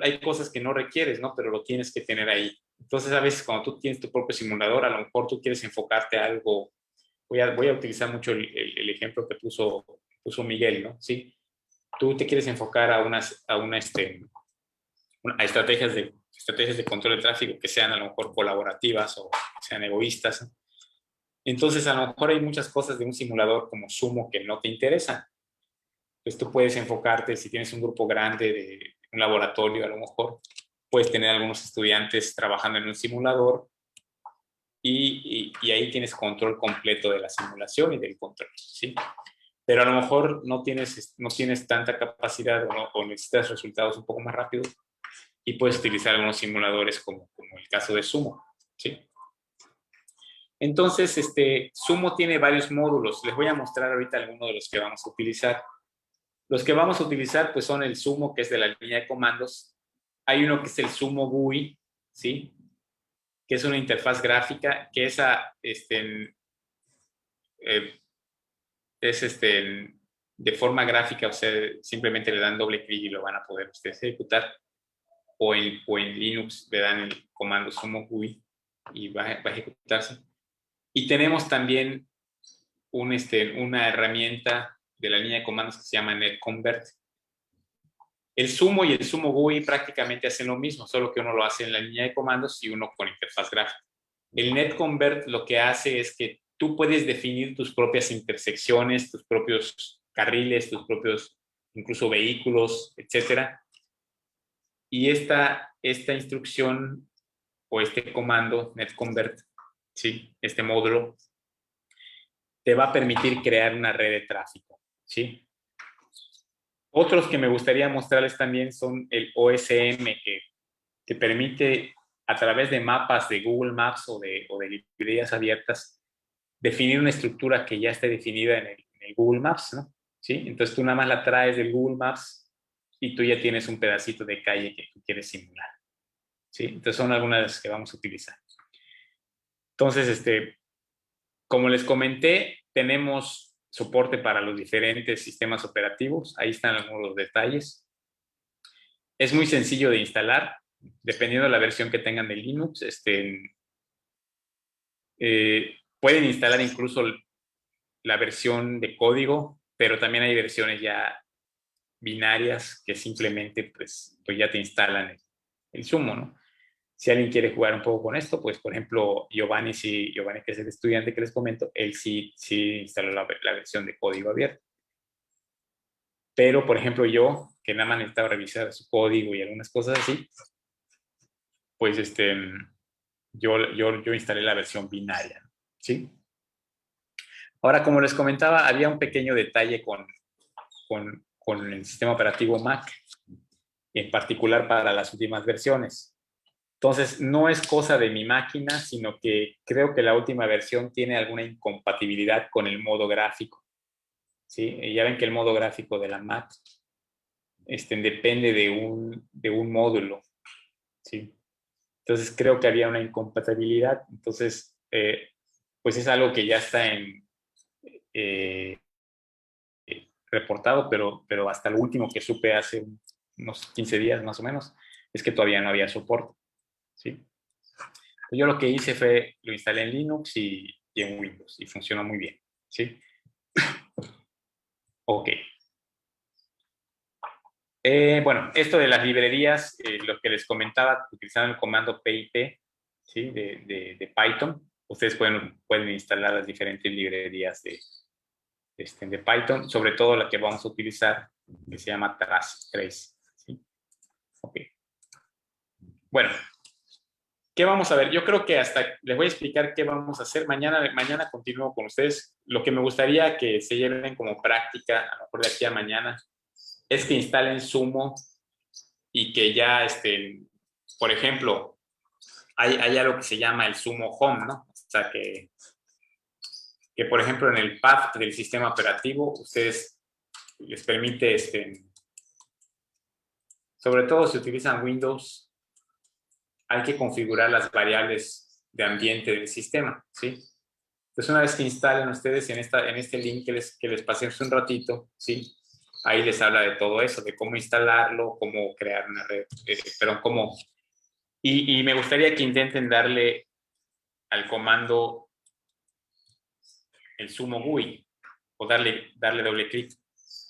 Speaker 2: hay cosas que no requieres, ¿no? Pero lo tienes que tener ahí. Entonces, a veces cuando tú tienes tu propio simulador, a lo mejor tú quieres enfocarte a algo. Voy a utilizar mucho el ejemplo que puso Miguel, ¿no? Sí. Tú te quieres enfocar a estrategias de control de tráfico que sean a lo mejor colaborativas o sean egoístas, ¿no? Entonces, a lo mejor hay muchas cosas de un simulador como Sumo que no te interesan. Entonces, tú puedes enfocarte, si tienes un grupo grande de un laboratorio, a lo mejor puedes tener algunos estudiantes trabajando en un simulador y ahí tienes control completo de la simulación y del control, ¿sí? Pero a lo mejor no tienes tanta capacidad o necesitas resultados un poco más rápidos y puedes utilizar algunos simuladores como el caso de Sumo, ¿sí? Entonces, Sumo tiene varios módulos. Les voy a mostrar ahorita algunos de los que vamos a utilizar. Los que vamos a utilizar pues son el Sumo, que es de la línea de comandos. Hay uno que es el Sumo GUI, ¿sí? Que es una interfaz gráfica que es de forma gráfica, o sea, simplemente le dan doble clic y lo van a poder ustedes ejecutar. O en Linux le dan el comando Sumo GUI y va a ejecutarse. Y tenemos también una herramienta de la línea de comandos que se llama NetConvert. El Sumo y el Sumo GUI prácticamente hacen lo mismo, solo que uno lo hace en la línea de comandos y uno con interfaz gráfica. El NetConvert lo que hace es que tú puedes definir tus propias intersecciones, tus propios carriles, tus propios incluso vehículos, etcétera. Y esta instrucción o este comando NetConvert, ¿sí? Este módulo, te va a permitir crear una red de tráfico, ¿sí? Otros que me gustaría mostrarles también son el OSM, que te permite a través de mapas de Google Maps o de librerías abiertas definir una estructura que ya esté definida en el Google Maps, ¿no? ¿Sí? Entonces tú nada más la traes del Google Maps y tú ya tienes un pedacito de calle que tú quieres simular, ¿sí? Entonces son algunas de las que vamos a utilizar. Entonces, como les comenté, tenemos soporte para los diferentes sistemas operativos. Ahí están algunos detalles. Es muy sencillo de instalar, dependiendo de la versión que tengan de Linux. Pueden instalar incluso la versión de código, pero también hay versiones ya binarias que simplemente pues ya te instalan el Sumo, ¿no? Si alguien quiere jugar un poco con esto, pues por ejemplo Giovanni, que es el estudiante que les comento, él sí instaló la versión de código abierto. Pero por ejemplo yo, que nada más necesitaba revisar su código y algunas cosas así, pues yo instalé la versión binaria, ¿sí? Ahora, como les comentaba, había un pequeño detalle con el sistema operativo Mac, en particular para las últimas versiones. Entonces, no es cosa de mi máquina, sino que creo que la última versión tiene alguna incompatibilidad con el modo gráfico, ¿sí? Y ya ven que el modo gráfico de la Mac depende de un módulo, ¿sí? Entonces, creo que había una incompatibilidad. Entonces, pues es algo que ya está reportado, pero hasta lo último que supe hace unos 15 días más o menos, es que todavía no había soporte, ¿sí? Yo lo que hice fue, lo instalé en Linux y en Windows y funcionó muy bien, ¿sí? Ok. Bueno, esto de las librerías, lo que les comentaba, utilizando el comando pip, ¿sí? de Python, ustedes pueden instalar las diferentes librerías de Python, sobre todo la que vamos a utilizar, que se llama Trace. ¿Sí? Ok. Bueno, ¿qué vamos a ver? Yo creo que les voy a explicar qué vamos a hacer. Mañana continúo con ustedes. Lo que me gustaría que se lleven como práctica, a lo mejor de aquí a mañana, es que instalen Sumo y que ya, por ejemplo, hay algo que se llama el Sumo Home, ¿no? O sea, que por ejemplo, en el path del sistema operativo, ustedes les permite sobre todo si utilizan Windows, hay que configurar las variables de ambiente del sistema, ¿sí? Entonces, una vez que instalen ustedes en este link que les pasé hace un ratito, ¿sí? Ahí les habla de todo eso, de cómo instalarlo, cómo crear una red, perdón, cómo... Y me gustaría que intenten darle al comando el sumo GUI o darle doble clic.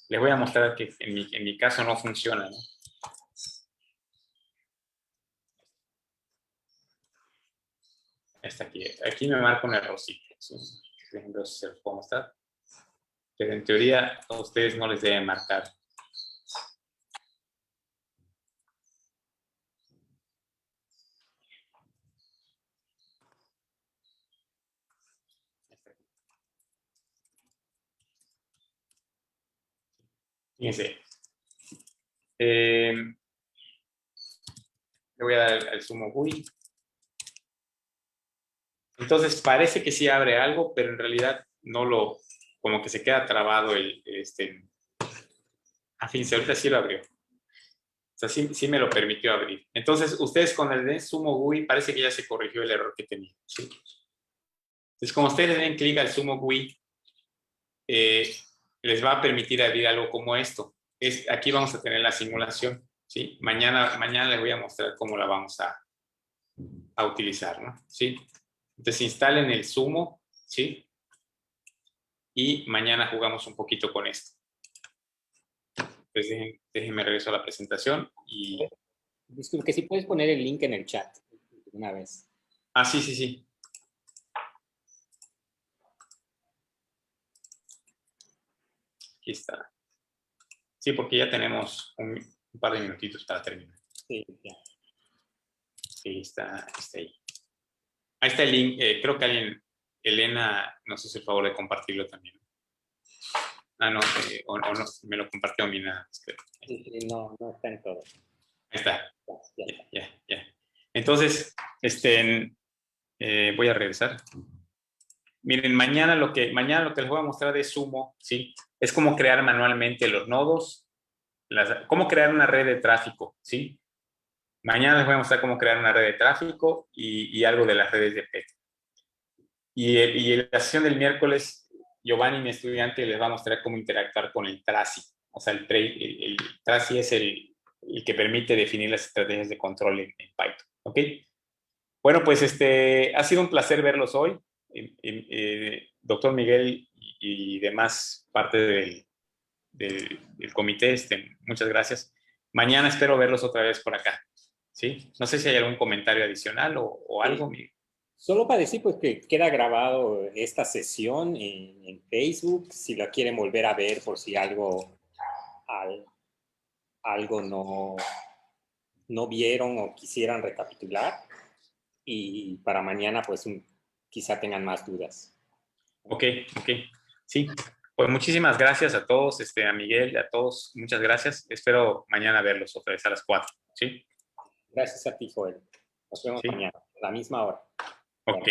Speaker 2: Les voy a mostrar que en mi caso no funciona, ¿no? Está aquí. Aquí me marca un errorcito, ¿sí? Entonces se los puedo mostrar. Pero en teoría a ustedes no les deben marcar. Fíjense. Le voy a dar al sumo GUI. Entonces parece que sí abre algo, pero en realidad no lo, como que se queda trabado fíjense, ahorita sí lo abrió. O sea, sí me lo permitió abrir. Entonces, ustedes con el de sumo GUI parece que ya se corrigió el error que tenía, ¿sí? Entonces, como ustedes le den clic al sumo GUI, les va a permitir abrir algo como esto. Aquí vamos a tener la simulación, ¿sí? Mañana les voy a mostrar cómo la vamos a utilizar, ¿no? ¿Sí? Entonces, instalen el sumo, ¿sí? Y mañana jugamos un poquito con esto. Entonces, déjenme regreso a la presentación y...
Speaker 1: Disculpe, que si puedes poner el link en el chat una vez.
Speaker 2: Ah, sí. Aquí está. Sí, porque ya tenemos un par de minutitos para terminar.
Speaker 1: Sí, ya.
Speaker 2: Sí, está ahí. Ahí está el link. Creo que alguien, Elena, nos hizo el favor de compartirlo también. Ah, no, o no, me lo compartió a mí nada.
Speaker 1: Sí, no está en todo.
Speaker 2: Ahí está.
Speaker 1: Ya.
Speaker 2: Ya. Entonces, voy a regresar. Miren, mañana lo que les voy a mostrar de Sumo, ¿sí? Es cómo crear manualmente los nodos, cómo crear una red de tráfico, ¿sí? Mañana les voy a mostrar cómo crear una red de tráfico y algo de las redes de PET. Y en la sesión del miércoles, Giovanni, mi estudiante, les va a mostrar cómo interactuar con el TRACI. O sea, el TRACI es el que permite definir las estrategias de control en Python. ¿Ok? Bueno, pues ha sido un placer verlos hoy. Doctor Miguel y demás parte del comité, muchas gracias. Mañana espero verlos otra vez por acá. ¿Sí? No sé si hay algún comentario adicional o algo, Miguel.
Speaker 1: Solo para decir pues, que queda grabado esta sesión en Facebook, si la quieren volver a ver por si algo no vieron o quisieran recapitular. Y para mañana pues quizá tengan más dudas.
Speaker 2: Ok. Sí, pues muchísimas gracias a todos, a Miguel, a todos, muchas gracias. Espero mañana verlos otra vez a las 4. ¿Sí?
Speaker 1: Gracias a ti, Joel. Nos vemos
Speaker 2: ¿Sí?
Speaker 1: mañana, a la misma hora.
Speaker 2: Ok.